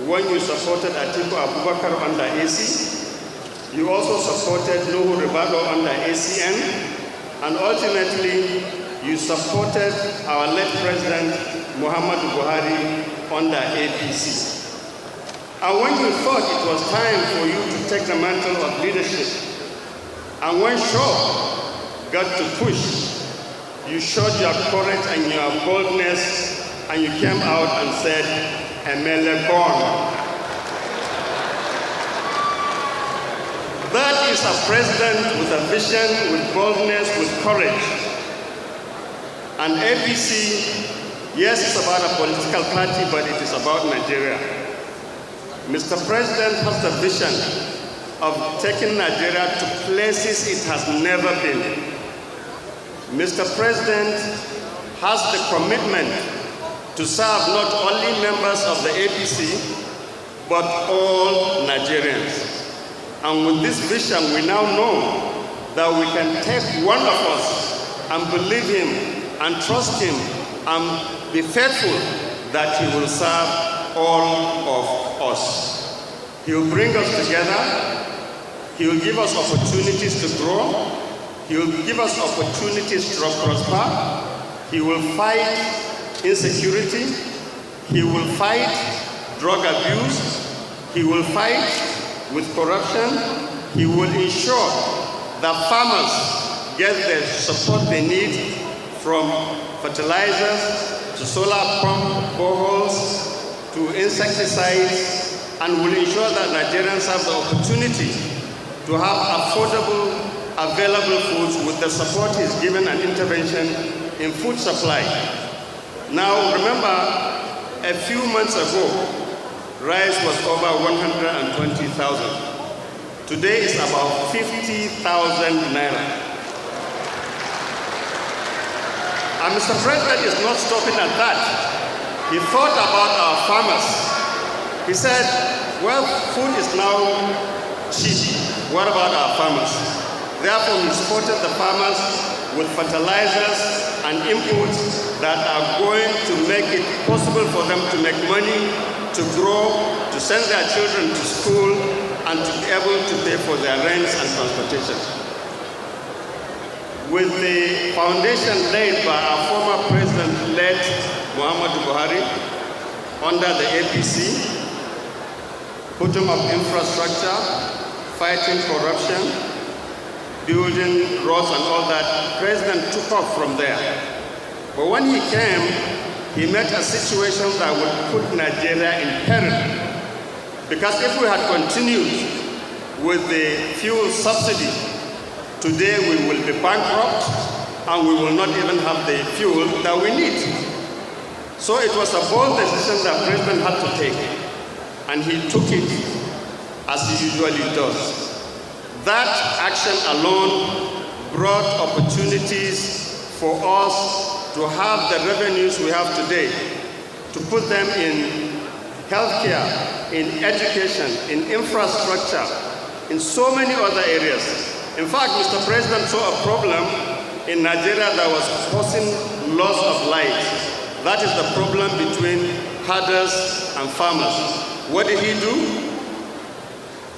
when you supported Atiku Abubakar under AC. You also supported Nuhu Ribado under ACN, and ultimately, you supported our late President, Muhammadu Buhari, under APC. And when you thought it was time for you to take the mantle of leadership, and when Shaw got to push, you showed your courage and your boldness, and you came out and said, Emele born. That is a president with a vision, with boldness, with courage. And APC, yes, it's about a political party, but it is about Nigeria. Mr. President has the vision of taking Nigeria to places it has never been. Mr. President has the commitment to serve not only members of the APC, but all Nigerians. And with this vision, we now know that we can take one of us and believe him and trust him and be faithful that he will serve all of us. He will bring us together. He will give us opportunities to grow. He will give us opportunities to prosper. He will fight insecurity. He will fight drug abuse. He will fight with corruption. he will ensure that farmers get the support they need, from fertilizers to solar pump boreholes to insecticides, and will ensure that Nigerians have the opportunity to have affordable, available foods with the support he's given and intervention in food supply. Now, remember, a few months ago, rice was over 120,000. Today it's about 50,000 naira. And Mr. President is not stopping at that. He thought about our farmers. He said, well, food is now cheap. What about our farmers? Therefore, he supported the farmers with fertilizers and inputs that are going to make it possible for them to make money, to grow, to send their children to school, and to be able to pay for their rents and transportation. With the foundation laid by our former president-led Muhammadu Buhari under the APC, putting up infrastructure, fighting corruption, building roads and all that, the president took off from there. But when he came, he met a situation that would put Nigeria in peril. Because if we had continued with the fuel subsidy, today we will be bankrupt and we will not even have the fuel that we need. So it was a bold decision that the president had to take, and he took it as he usually does. That action alone brought opportunities for us to have the revenues we have today, to put them in healthcare, in education, in infrastructure, in so many other areas. In fact, Mr. President saw a problem in Nigeria that was causing loss of life. That is the problem between herders and farmers. What did he do?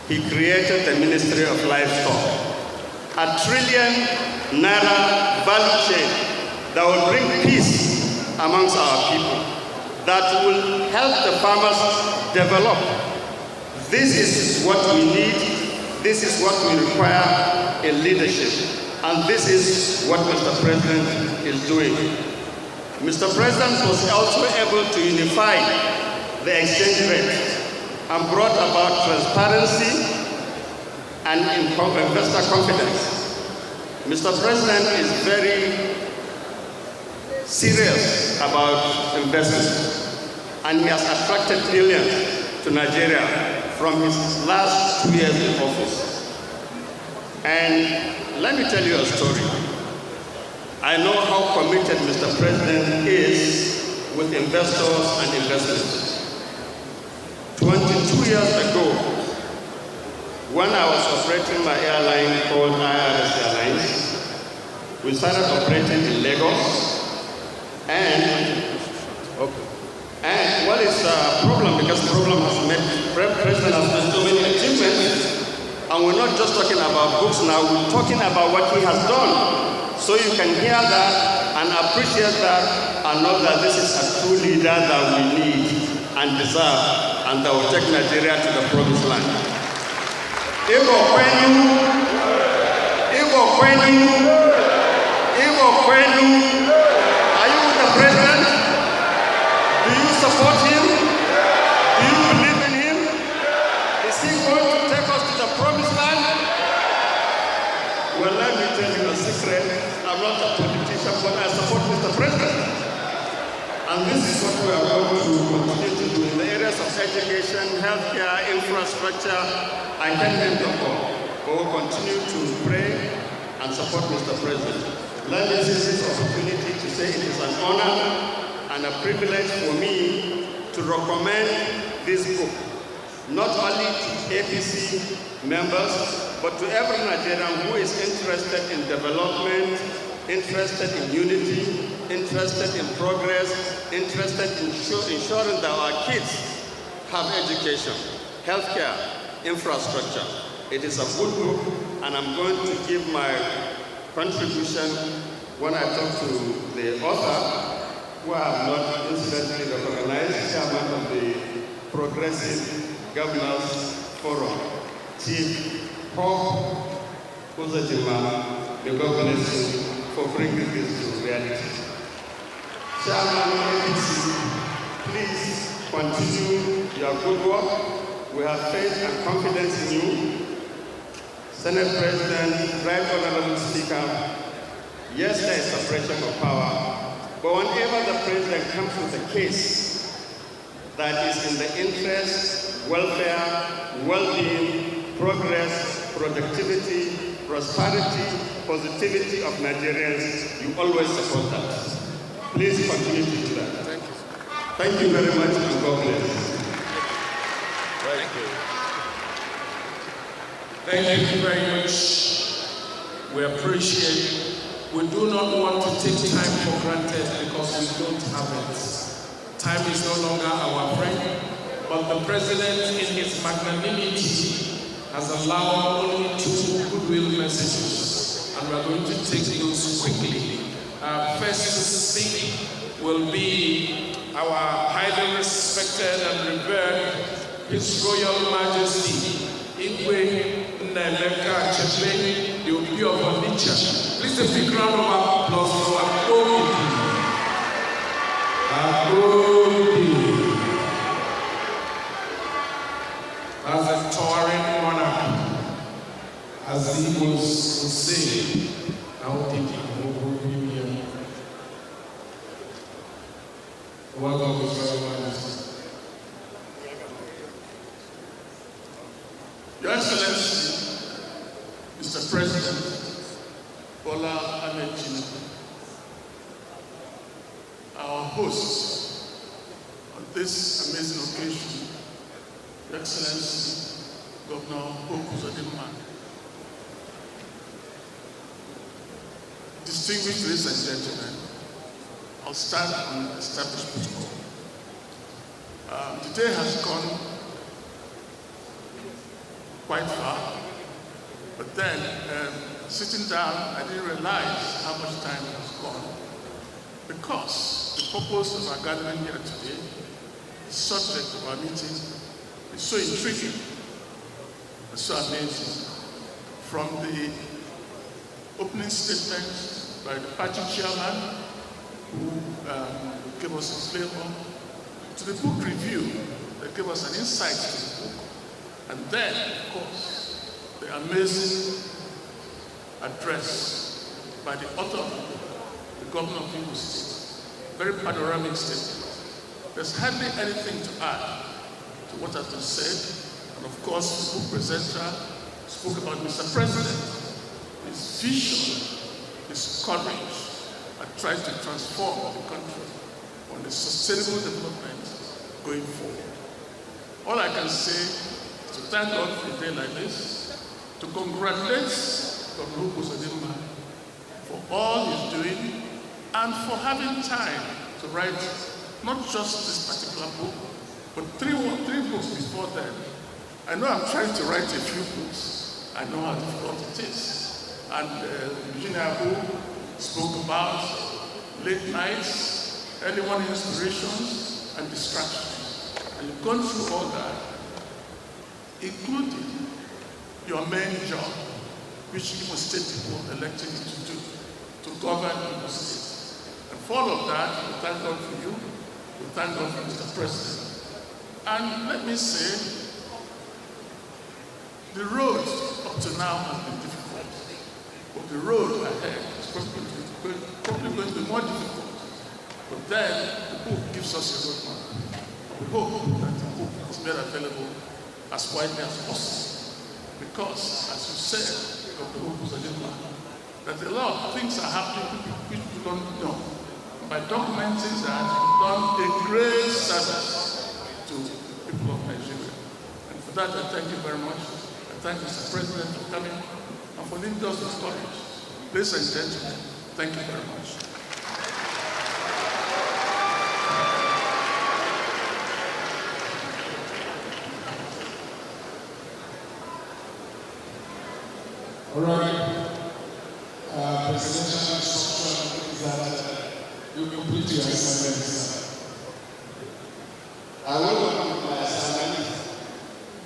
He created the Ministry of Livestock. ₦1 trillion value chain that will bring peace amongst our people, that will help the farmers develop. This is what we need. This is what we require in leadership, and this is what Mr. President is doing. Mr. President was also able to unify the exchange rate and brought about transparency and investor confidence. Mr. President is very serious about investment, and he has attracted billions to Nigeria from his last 2 years in office. And let me tell you a story. I know how committed Mr. President is with investors and investments. 22 years ago, when I was operating my airline called IRS Airlines, we started operating in Lagos, and well, it's a problem because the problem has made, President has made so many achievements, and we're not just talking about books now, we're talking about what he has done. So you can hear that and appreciate that and know that this is a true leader that we need and deserve, and that will take Nigeria to the promised land. Igbo Kwenu, Igbo Kwenu, Igbo Kwenu, are you with the president? Do you support him? Do you believe in him? Is he going to take us to the promised land? Well, let me tell you a secret. I'm not a politician, but I support Mr. President. And this is what we are going to continue to do in the areas of education, healthcare, infrastructure. I can't name them all, but we'll continue to pray and support Mr. President. Let me seize this opportunity to say it is an honor and a privilege for me to recommend this book, not only to APC members, but to every Nigerian who is interested in development, interested in unity, interested in progress, interested in ensuring that our kids have education, healthcare, infrastructure. It is a good book, and I'm going to give my contribution when I talk to the author, who I have not incidentally recognized, chairman of the Progressive Governors Forum, Chief Prof. Uzodimma, may God bless you for bringing this to reality. Chairman APC, please continue your good work. We have faith and confidence in you. Senate President, Right Honorable Speaker, yes, there is separation of power, but whenever the President comes with a case that is in the interest, welfare, well-being, progress, productivity, prosperity, positivity of Nigerians, you always support that. Please continue to do that. Thank you. Thank you very much, and God bless. Thank you. Thank you very much. We appreciate. We do not want to take time for granted because we don't have it. Time is no longer our friend, but the President, in his magnanimity, has allowed only 2 goodwill messages, and we are going to take those quickly. First to speak will be our highly respected and revered His Royal Majesty, Igwe Nnemeka Chepe, the Obi of Onitsha. Please a big round of applause for Akobi. Akobi. As a towering monarch, as the Igbos will say, welcome, Mr. Majesty. Your Excellency, Mr. President Bola Ahmed Tinubu, our hosts on this amazing occasion, Your Excellency Governor Hope Uzodimma, distinguished ladies and gentlemen, I'll start on established protocol. The day has gone quite far, but then sitting down, I didn't realize how much time has gone because the purpose of our gathering here today, the subject of our meeting, is so intriguing and so amazing. From the opening statement by the party chairman, who gave us a flavor, to the book review that gave us an insight to the book, and then, of course, the amazing address by the author of the book, the governor of Imo State. Very panoramic statement. There's hardly anything to add to what has been said, and of course, the book presenter spoke about Mr. President, his vision, his courage, and trying to transform the country on a sustainable development going forward. All I can say is to thank God for a day like this, to congratulate Governor Uzodimma for all he's doing and for having time to write not just this particular book, but three books before then. I know I'm trying to write a few books. I know how difficult it is. And Virginia Abu spoke about late nights, early morning inspirations, and distractions. And you've gone through all that, including your main job, which Imo State people elected you to do, to govern Imo State. And for all of that, we thank God for you. We thank God for Mr. President. And let me say, the road up to now has been difficult, but the road ahead is probably going to be more difficult. But then the book gives us a roadmap. We hope that the book is made available as widely as possible. Because, as you said, Dr. Uzodimma, that a lot of things are happening which we don't know. By documenting that, you've done a great service to the people of Nigeria. And for that, I thank you very much. I thank Mr. President for coming and for leading us with courage. Ladies and gentlemen, thank you very much. All right. Presidential instruction is that you complete your assignments. I will complete my assignment,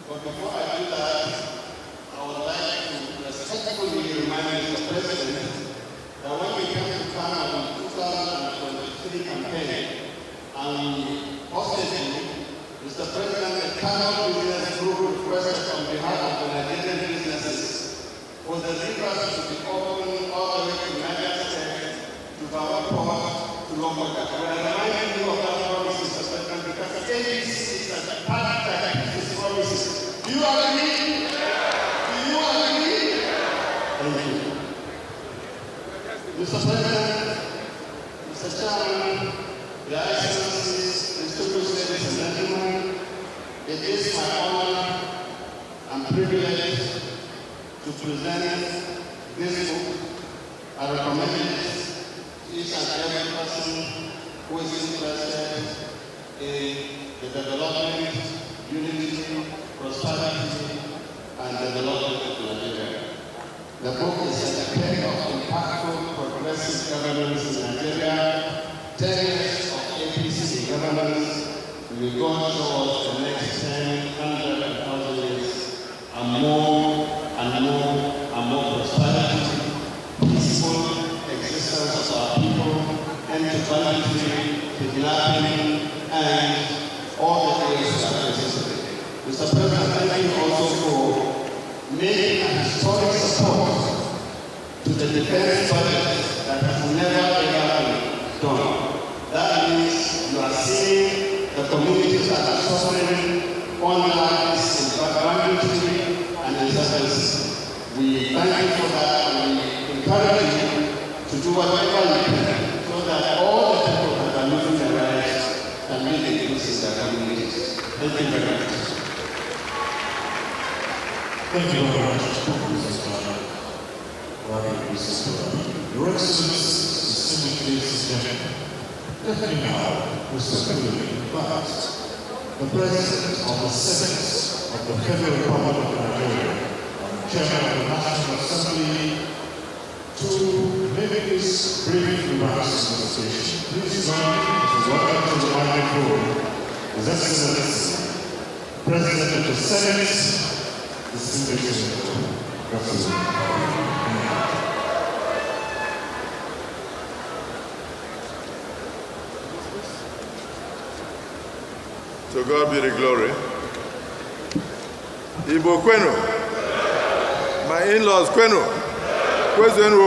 but before I do that, I would like Thank you. Mr. President, Mr. Chairman, Your Excellencies, distinguished ladies and gentlemen, it is my honor and privilege to present this book. I recommend it to each and every person who is interested in the development, unity, prosperity, and development of Nigeria. The book is a decade of impactful, progressive governance in Nigeria, 10 years of APC governance. We will go towards the next 10, 100, and 1,000 years, and more and more and more prosperity, peaceful existence of our people, end to banditry, kidnapping, and all the areas that are necessary. Mr. President, thank you also for making a historic support to the defense budget that has never ever been done. That means you are seeing the communities that are suffering under this banditry and insurgency. We thank you for that, and we encourage you to do whatever you can so that all the people that are losing their lives can make a difference in their communities. Thank you very much. Thank you very much, Mr. Your Excellencies, distinguished ladies and gentlemen, let me now respectfully invite the President of the Senate of the Federal Republic of Nigeria, Chairman of the National Assembly, to make his brief remarks in the station. Please join me to welcome to the microphone His Excellency, President of the Senate, distinguished President. To God be the glory. Igbo kwenu. My in-laws kwenu. Kwenu.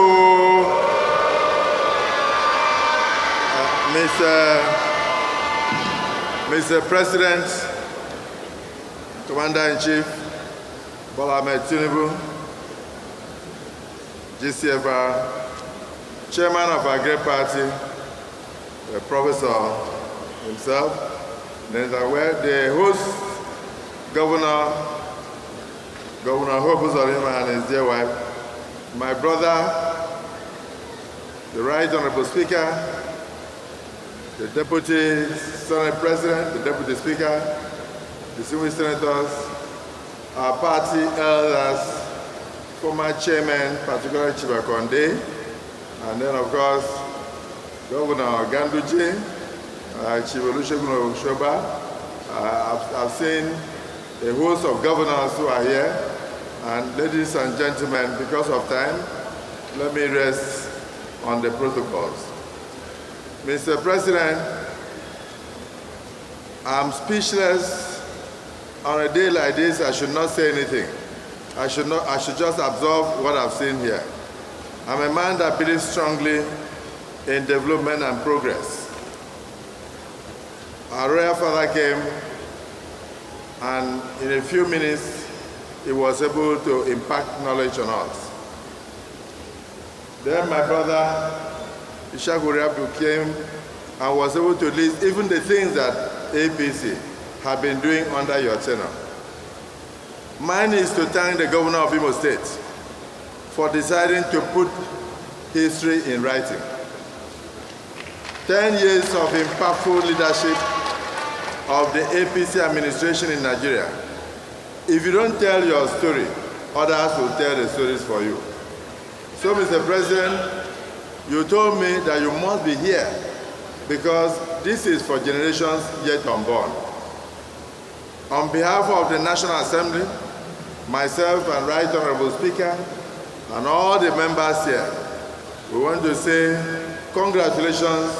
Mr. President, Commander-in-Chief, Bola Ahmed Tinubu, GCFR, Chairman of our great party, the Professor himself, the host, Governor Hope Uzodimma and his dear wife, my brother, the Right Honorable Speaker, the Deputy Senate President, the Deputy Speaker, distinguished senators, our party elders, former chairman, particularly Chiba Konde, and then of course, Governor Ganduji, Chief Olusegun Oshoba. I've seen a host of governors who are here, and ladies and gentlemen, because of time, let me rest on the protocols. Mr. President, I'm speechless. On a day like this, I should not say anything. I should just absorb what I've seen here. I'm a man that believes strongly in development and progress. Our royal father came, and in a few minutes, he was able to impart knowledge on us. Then my brother, Ishaku Abdul, came and was able to list even the things that APC have been doing under your tenure. Mine is to thank the governor of Imo State for deciding to put history in writing. 10 years of impactful leadership of the APC administration in Nigeria. If you don't tell your story, others will tell the stories for you. So, Mr. President, you told me that you must be here because this is for generations yet unborn. On behalf of the National Assembly, myself and Right Honorable Speaker, and all the members here, we want to say congratulations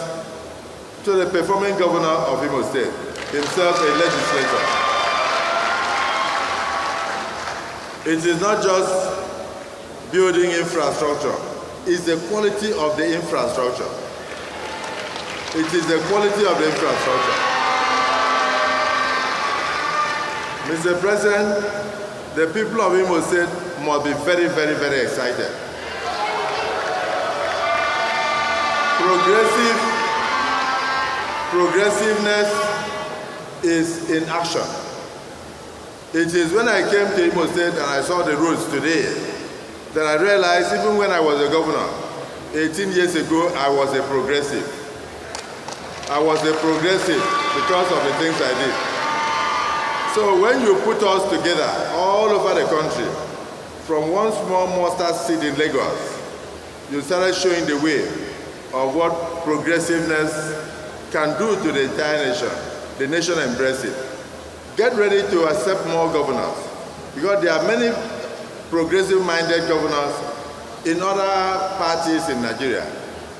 to the performing governor of Imo State, himself a legislator. It is not just building infrastructure, it's the quality of the infrastructure. It is the quality of the infrastructure. Mr. President, the people of Imo State must be very, very, very excited Progressiveness is in action. It is when I came to Imo State and I saw the roads today that I realized even when I was a governor 18 years ago, I was a progressive. I was a progressive because of the things I did. So when you put us together all over the country, from one small mustard seed in Lagos, you started showing the way of what progressiveness can do to the entire nation. The nation embraced it. Get ready to accept more governors, because there are many progressive-minded governors in other parties in Nigeria.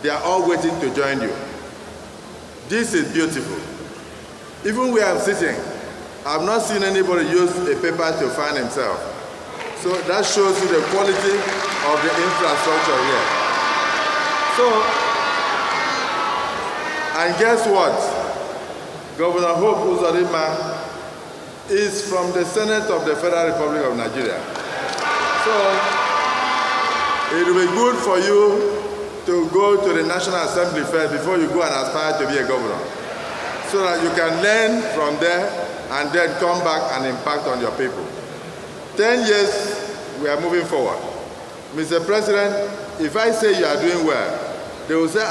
They are all waiting to join you. This is beautiful. Even where I'm sitting, I've not seen anybody use a paper to find himself. So that shows you the quality of the infrastructure here. So, and guess what? Governor Hope Uzodinma is from the Senate of the Federal Republic of Nigeria. So, it will be good for you to go to the National Assembly first before you go and aspire to be a governor, so that you can learn from there and then come back and impact on your people. 10 years, we are moving forward. Mr. President, if I say you are doing well, they will say,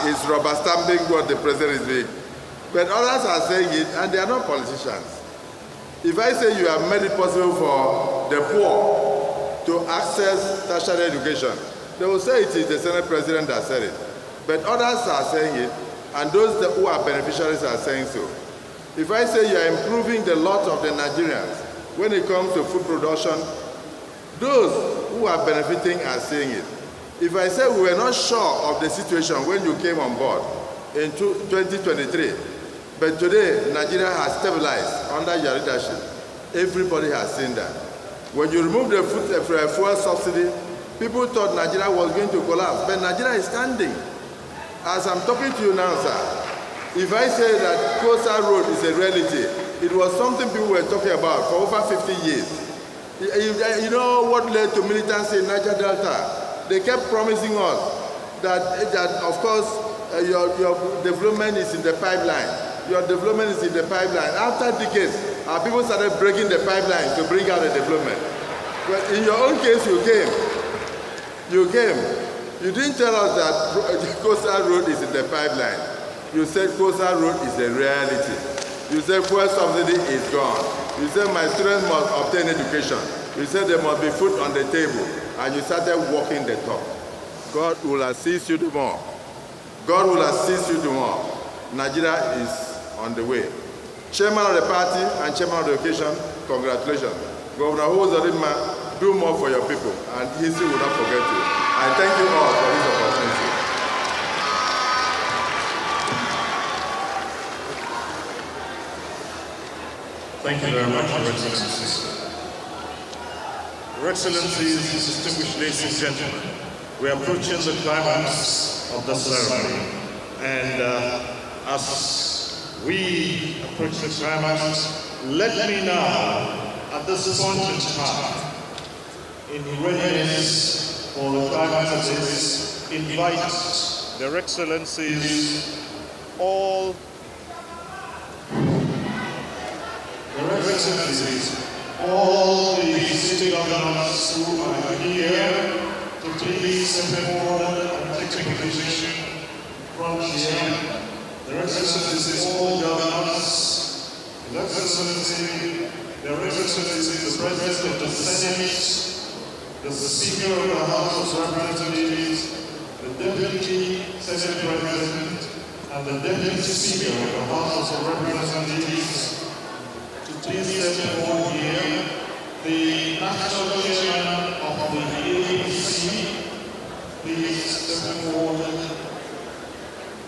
it's rubber stamping what the president is doing. But others are saying it, and they are not politicians. If I say you have made it possible for the poor to access tertiary education, they will say it is the Senate President that said it. But others are saying it, and those who are beneficiaries are saying so. If I say you are improving the lot of the Nigerians when it comes to food production, those who are benefiting are saying it. If I say we were not sure of the situation when you came on board in 2023, but today Nigeria has stabilized under your leadership, everybody has seen that. When you remove the fuel subsidy, people thought Nigeria was going to collapse, but Nigeria is standing. As I'm talking to you now, sir, if I say that Coastal Road is a reality, it was something people were talking about for over 50 years. You know what led to militancy in Niger Delta? They kept promising us that of course, your development is in the pipeline. Your development is in the pipeline. After decades, our people started breaking the pipeline to bring out the development. But in your own case, you came. You didn't tell us that Coastal Road is in the pipeline. You said Coastal Road is a reality. You said fuel subsidy is gone. You said my students must obtain education. You said there must be food on the table. And you started walking the talk. God will assist you the more. God will assist you the more. Nigeria is on the way. Chairman of the party and chairman of the occasion, congratulations. Governor Uzodinma, do more for your people, and history will not forget you. I thank you all for this opportunity. Thank you very much, Your Excellency. Your Excellencies, distinguished ladies and gentlemen, we are approaching the climax of the ceremony. And as we approach the climax, let me now, at this point in time, in readiness for the climax of this, invite Their Excellencies, all the city governors who are here to please step forward and take a position from here. Their Excellencies, all governors, Their Excellency, the President of the Senate, the Speaker of the House of Representatives, the Deputy Senate President, and the Deputy Speaker of the House of Representatives. Please step forward here. The National Chairman of the APC, please step forward.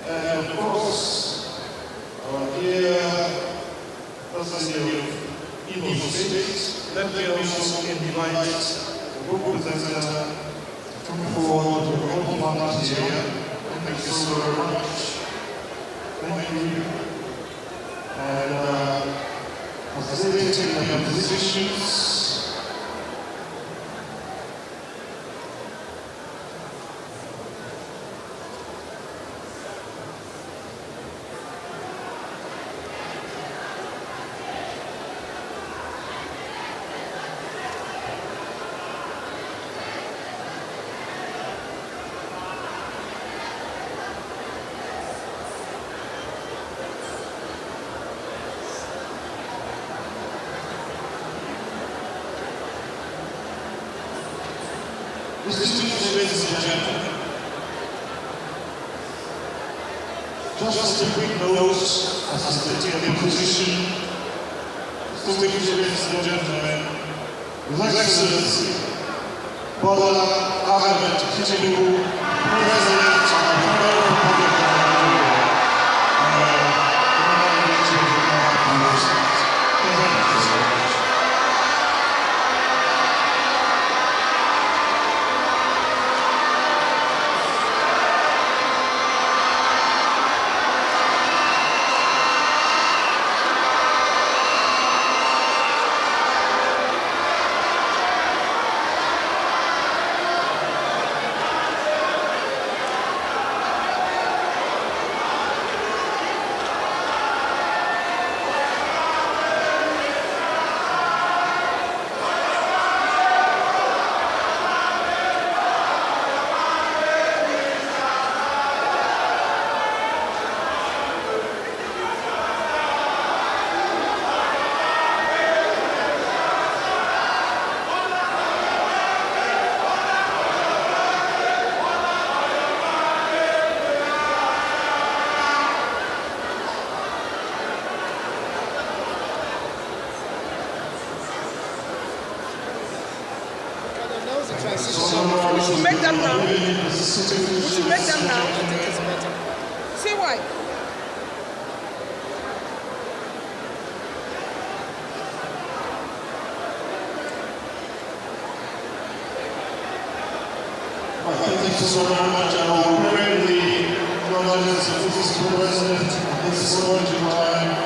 And of course, our dear President of Imo State, let me also invite the book presenter to come forward to the format here. Thank you so very much. Thank you. And facilitating their positions. Distinguished ladies and gentlemen, just a quick note as to the position. Distinguished ladies and gentlemen, His Excellency Bola Ahmed Tinubu, President of the Federal Republic of Nigeria, We should make them now. We should make them now. I think it's better. See why? Thank you so very much. I will pray the acknowledgements of the President at this point in time.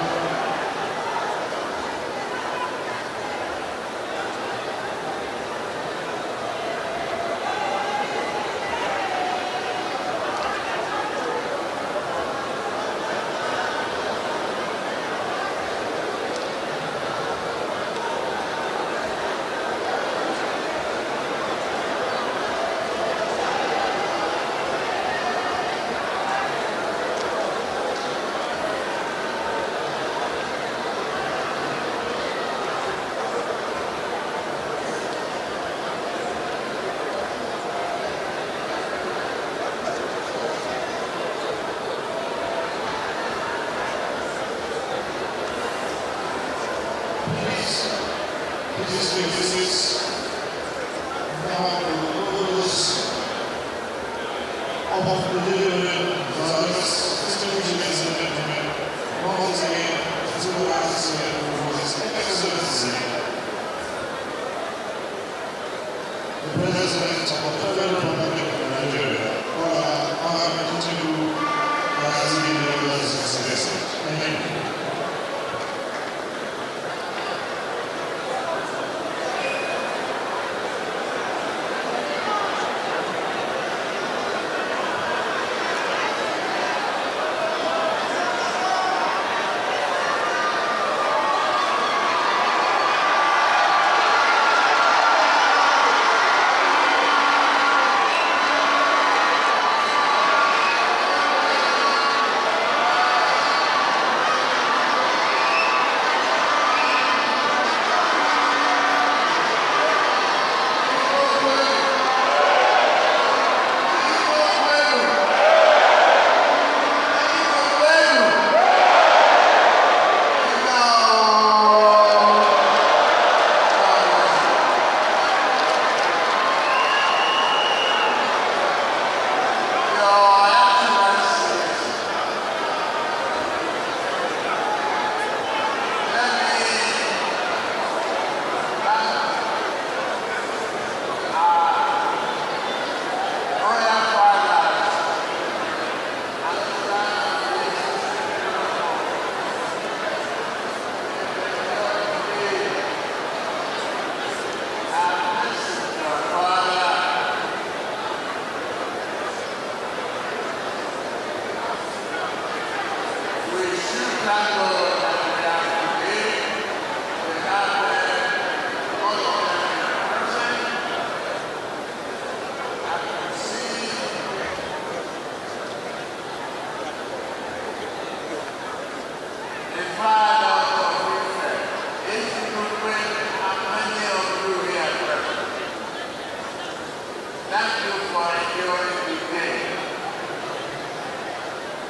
Thank you for enduring the day.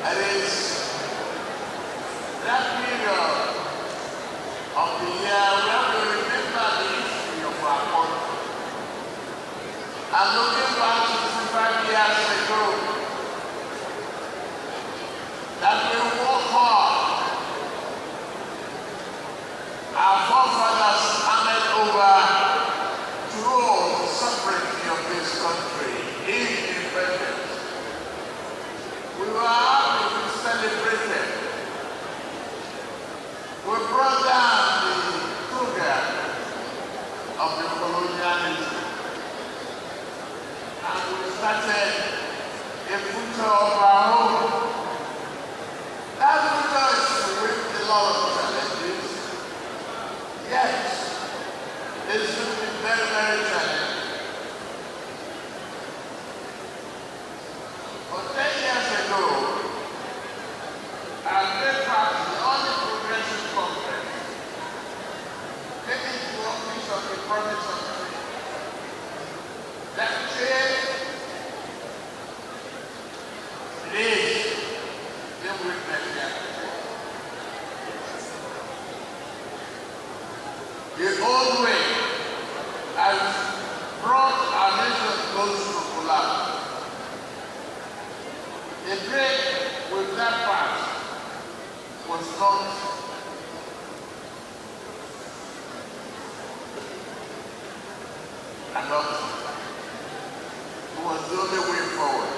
And it's that period of the year where we remember the history of our country. And looking back 65 years ago, that we work hard. Our forefathers handed over to all the sovereignty of this country in independence. We were happy to celebrate it. We brought down the sugar of the colonialism. And we started a future of our own. That future is with a lot of challenges. Yes, it's going to be very, very challenging. But 10 years ago, our great party, the only progressive conference, came into office on the promise of that change is the witness here. The old way has brought our nation close to collapse. A break with that path was not enough. It was the only way forward.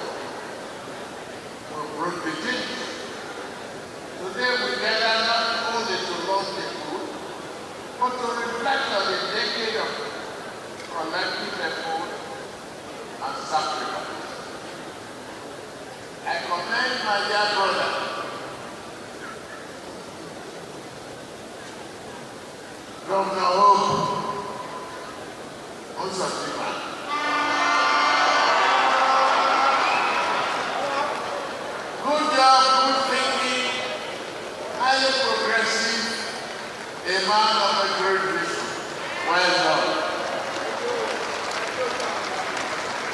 We broke the change. Today we gather not only to love the food, but to reflect on the decade of collective effort and sacrifice. I commend my dear brother, Governor Hope Osatima. Good job, good thinking, highly progressive, a man of a great vision. Well done.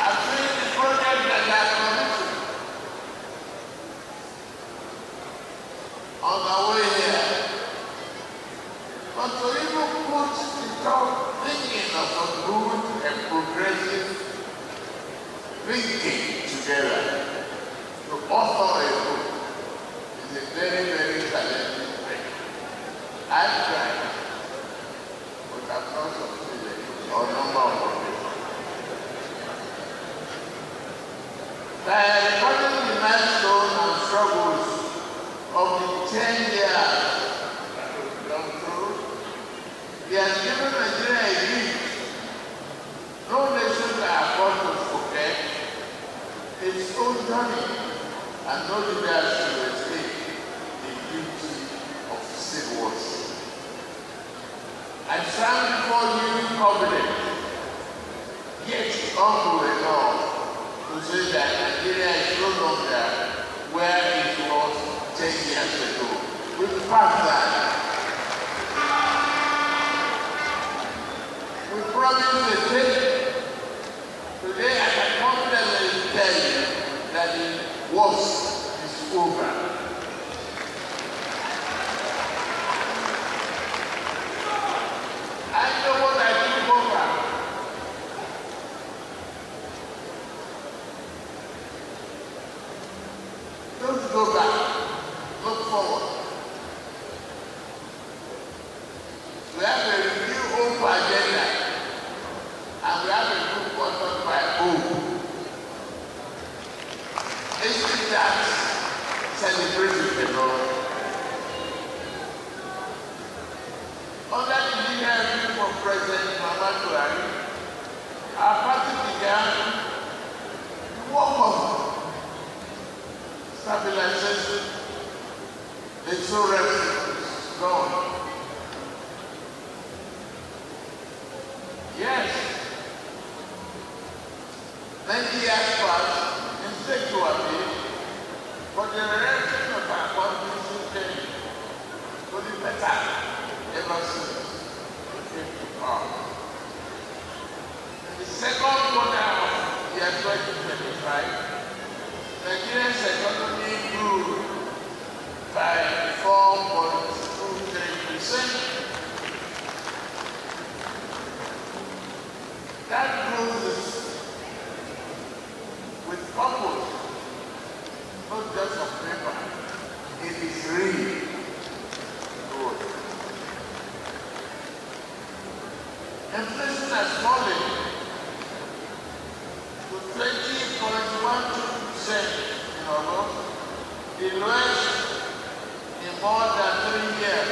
I've seen the project that they are committed on our way here. But to even put the top thinking of a good and progressive thinking together to author a book is a very, very challenging thing. I've tried, but I've not succeeded on a number of occasions. By recording the milestones and struggles of the 10 years that we've gone through, he has given Nigeria a gift. No nation can afford to forget its own journey, and no leader should escape the duty of civil worship. I stand before you confident, yet humble enough to say that Nigeria is no longer where it was 10 years ago. With the fact that we promised a change. Today I can confidently tell you that the worst is over. I know what I took over. Don't go back. Look forward. We have a new hope agenda, and we have a good conduct by hope. Isn't that celebrating the Lord? Under the leadership of President Muhammadu Buhari, our party began the work of stabilization. It's so it's gone. Yes. 90 years passed in sexuality, but the direction of our country changed for the better ever since it came to power. In the second quarter of the That growth is with purpose, not just on paper. It is real growth. Inflation has fallen to 20.12% in August, the lowest in more than 3 years.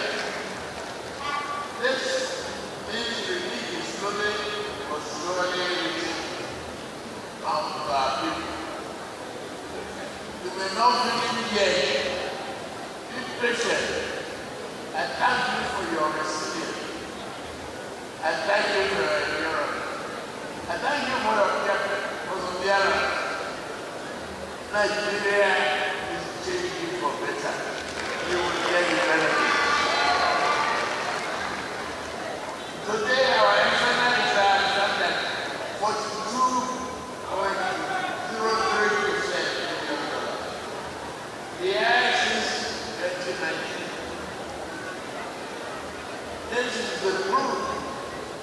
This means the league is slowly but surely reaching out to our people. You may not believe it yet. Be patient. I thank you for your resilience. I thank you for your endurance. I thank you for your perseverance. Nigeria is changing for better. You will get the benefit. Today, our external results stand at 42.03%. The year since 2019. This is the proof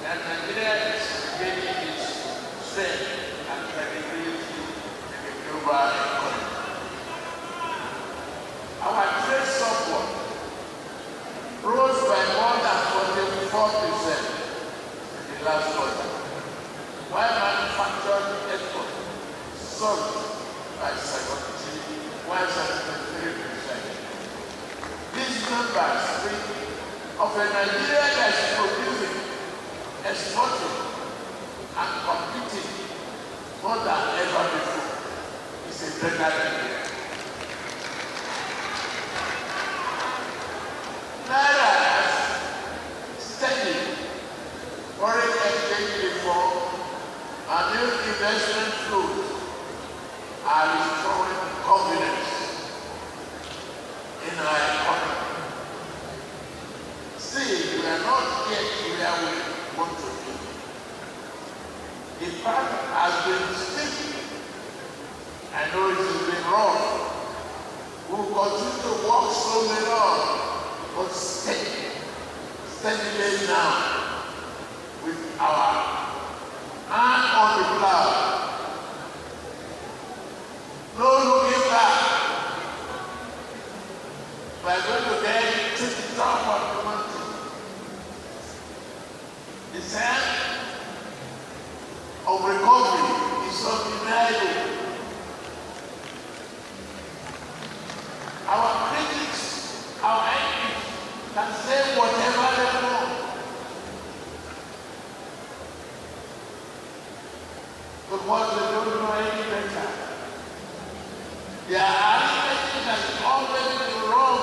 that Nigeria is gaining its strength and credibility in the global economy. Our trade support rose by more than 44% in the last quarter, while manufacturing exports soared by 73%. These numbers speak of a Nigeria that is producing, exporting, and competing more than ever before. It's a better Nigeria. Naira has steady foreign exchange reform and new investment flows are restoring confidence in our economy. Still, we are not yet where we want to be. The path has been steep. I know it has been wrong. We will continue to walk slowly on, but steadily now, with our hand on the plow. No looking back. We are going to get to the top of the mountain. The sense of recovery is undeniable. Our critics, our enemies, can say whatever they want. Because they don't know any better. Their argument has always been wrong.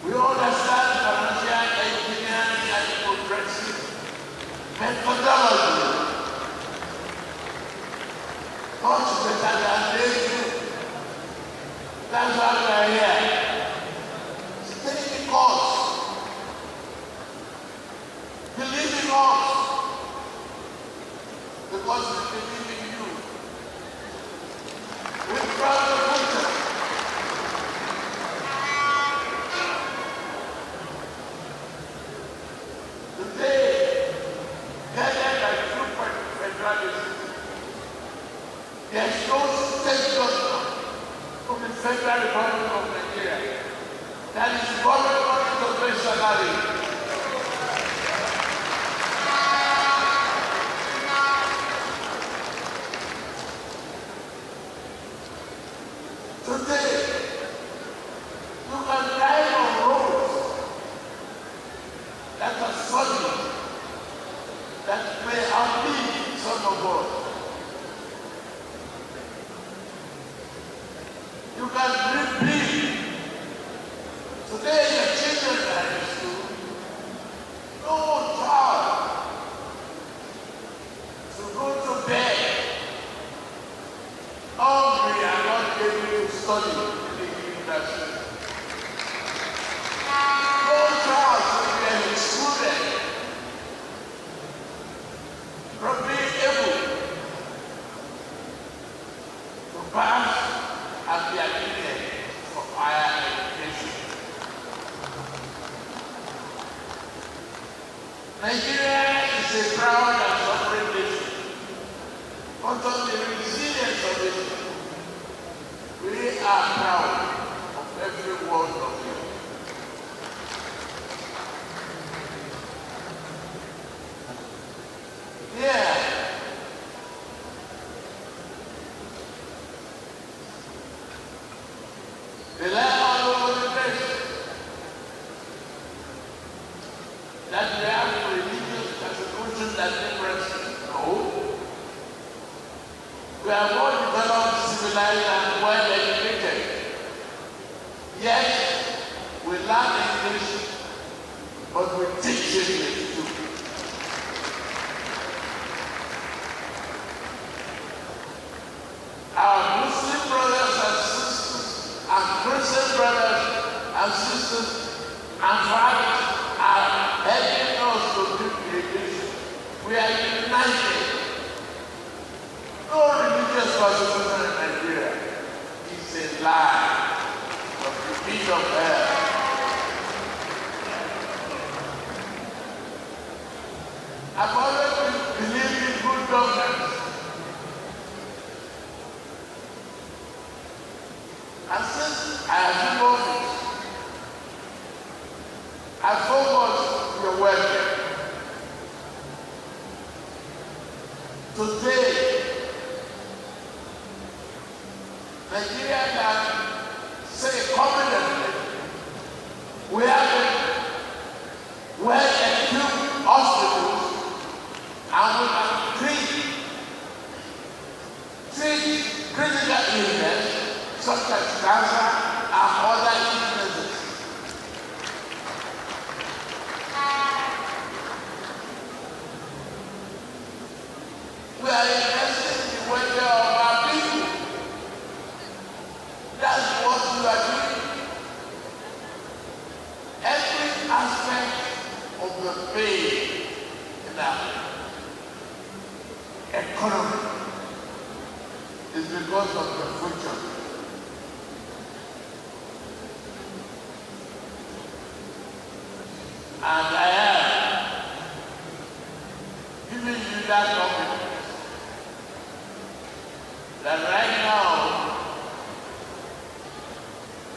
We understand financial engineering and progressive methodology. Much better than they do. That's why we are here. Stay the course. Believe in us. Because we believe in you. We're proud of future. Today, guided by true federalism, there is no state government from the Federal Republic of Nigeria that is governed internationally. Today, you can drive on roads that are solid, that may outlive some of us. You can breathe. Today, the children are in school. No child to go to bed hungry and not able to study in the university. No child should be excluded Nigeria is a proud and sovereign nation. Because of the resilience of it, we are proud of every word of it. Yeah. They lie all over the place that we have religious persecution that difference. No. We are more developed, civilized, and well educated. Yet, we learn English, but we teach English too. Our Muslim brothers and sisters, and Christian brothers and sisters, and fathers are helping us to build religion. We are united. No religious persecution in Nigeria is a lie of the pit of hell. I've always believed in good governance. And since I have been office, I focus your welfare. Today, Nigeria can say confidently, we have well-equipped hospitals and we can treat critical illness such as cancer and other illnesses. We are investing in the welfare of our people. That's what we are doing. Every aspect of the pain in our economy is because of the future. And I am giving you that confidence that right now,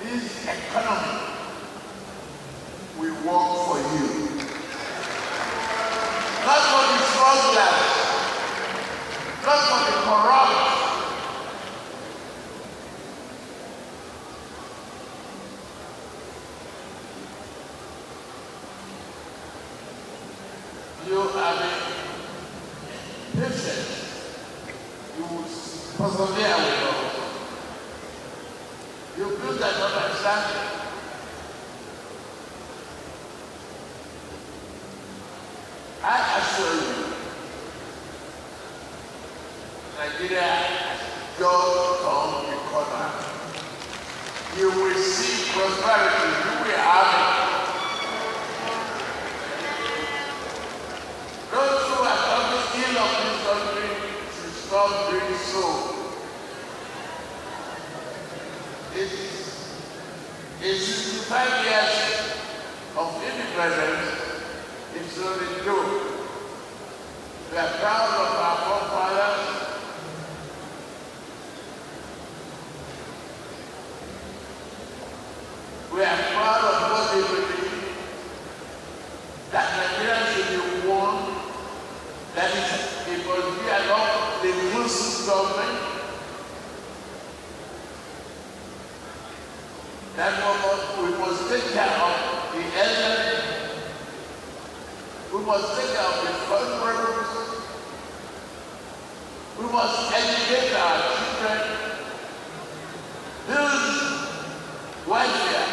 this economy will work for you. Not for the strugglers, not for the corrupt. You are the patient. You will persevere with us. You build that understanding. I assure you, Nigeria has just turned the corner. You will see prosperity. You will have it. Those who are talking ill of this country should stop doing so. It is 65 years of independence. It's only true. We are proud of our forefathers. We are proud of what they believe. That Nigeria should be one. That it must be along the inclusive government. That we must take care of the elderly. We must take care of the vulnerable. We must educate our children. Build welfare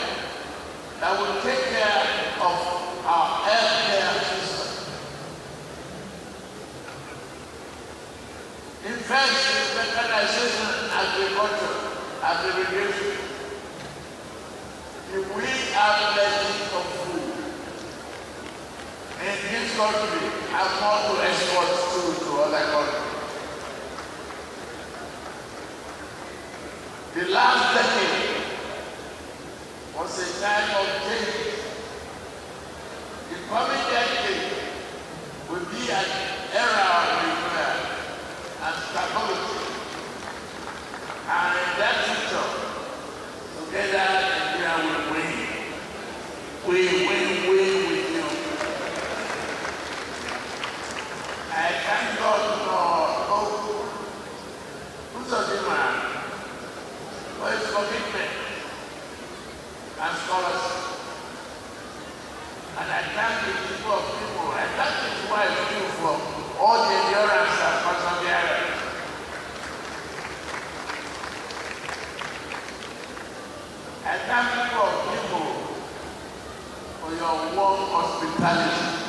that will take care of our healthcare system. Invest in mechanization, agriculture, and irrigation. If we have plenty of food in this country, and more to export to other countries. The last decade was a time of change. The coming decade will be an era of repair and stability. And in that future, together Nigeria will win. We win with you. I thank God for Uzodinma, for his commitment and scholarship. And I thank the people of people. I thank his wife too for all the endurance and perseverance. I thank people of people for your warm hospitality.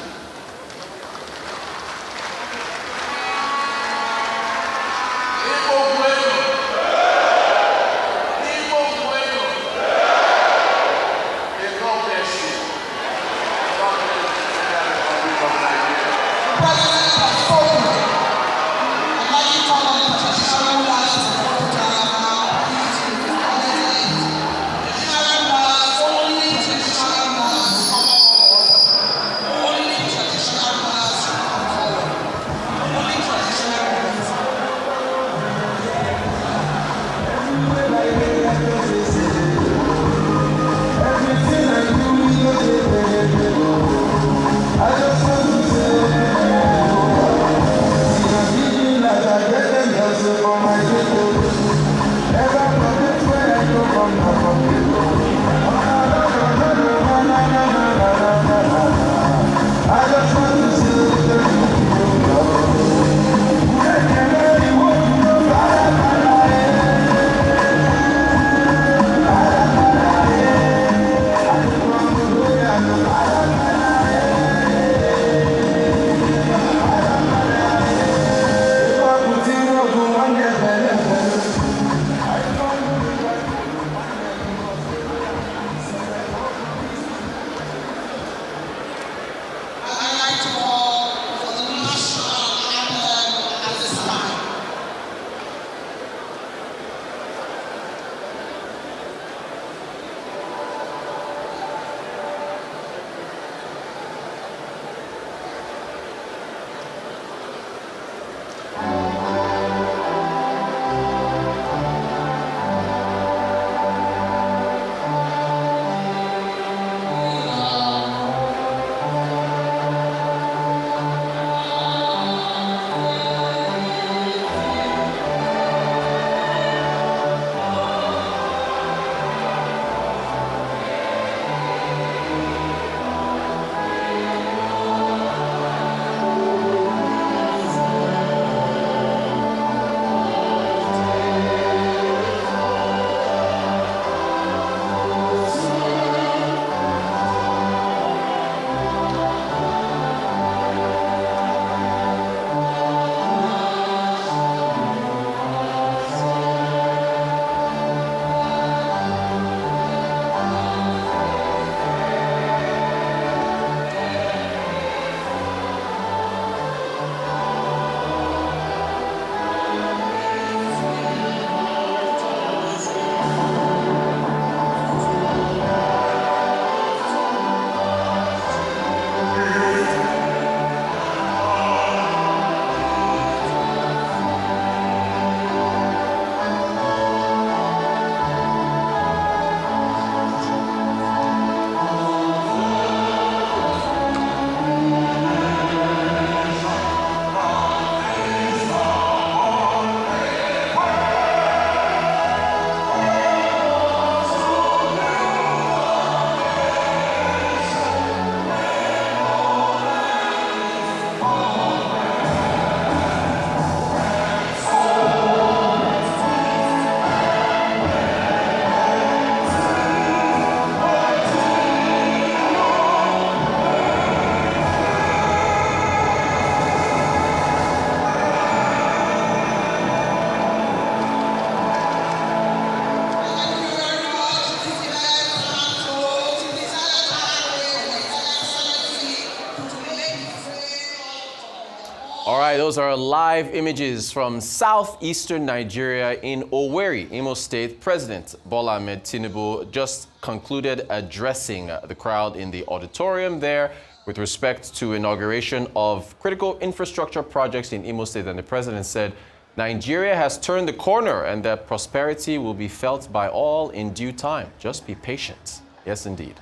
All right, those are live images from southeastern Nigeria in Owerri, Imo State. President Bola Ahmed Tinubu just concluded addressing the crowd in the auditorium there with respect to inauguration of critical infrastructure projects in Imo State, and the president said Nigeria has turned the corner and that prosperity will be felt by all in due time. Just be patient. Yes, indeed.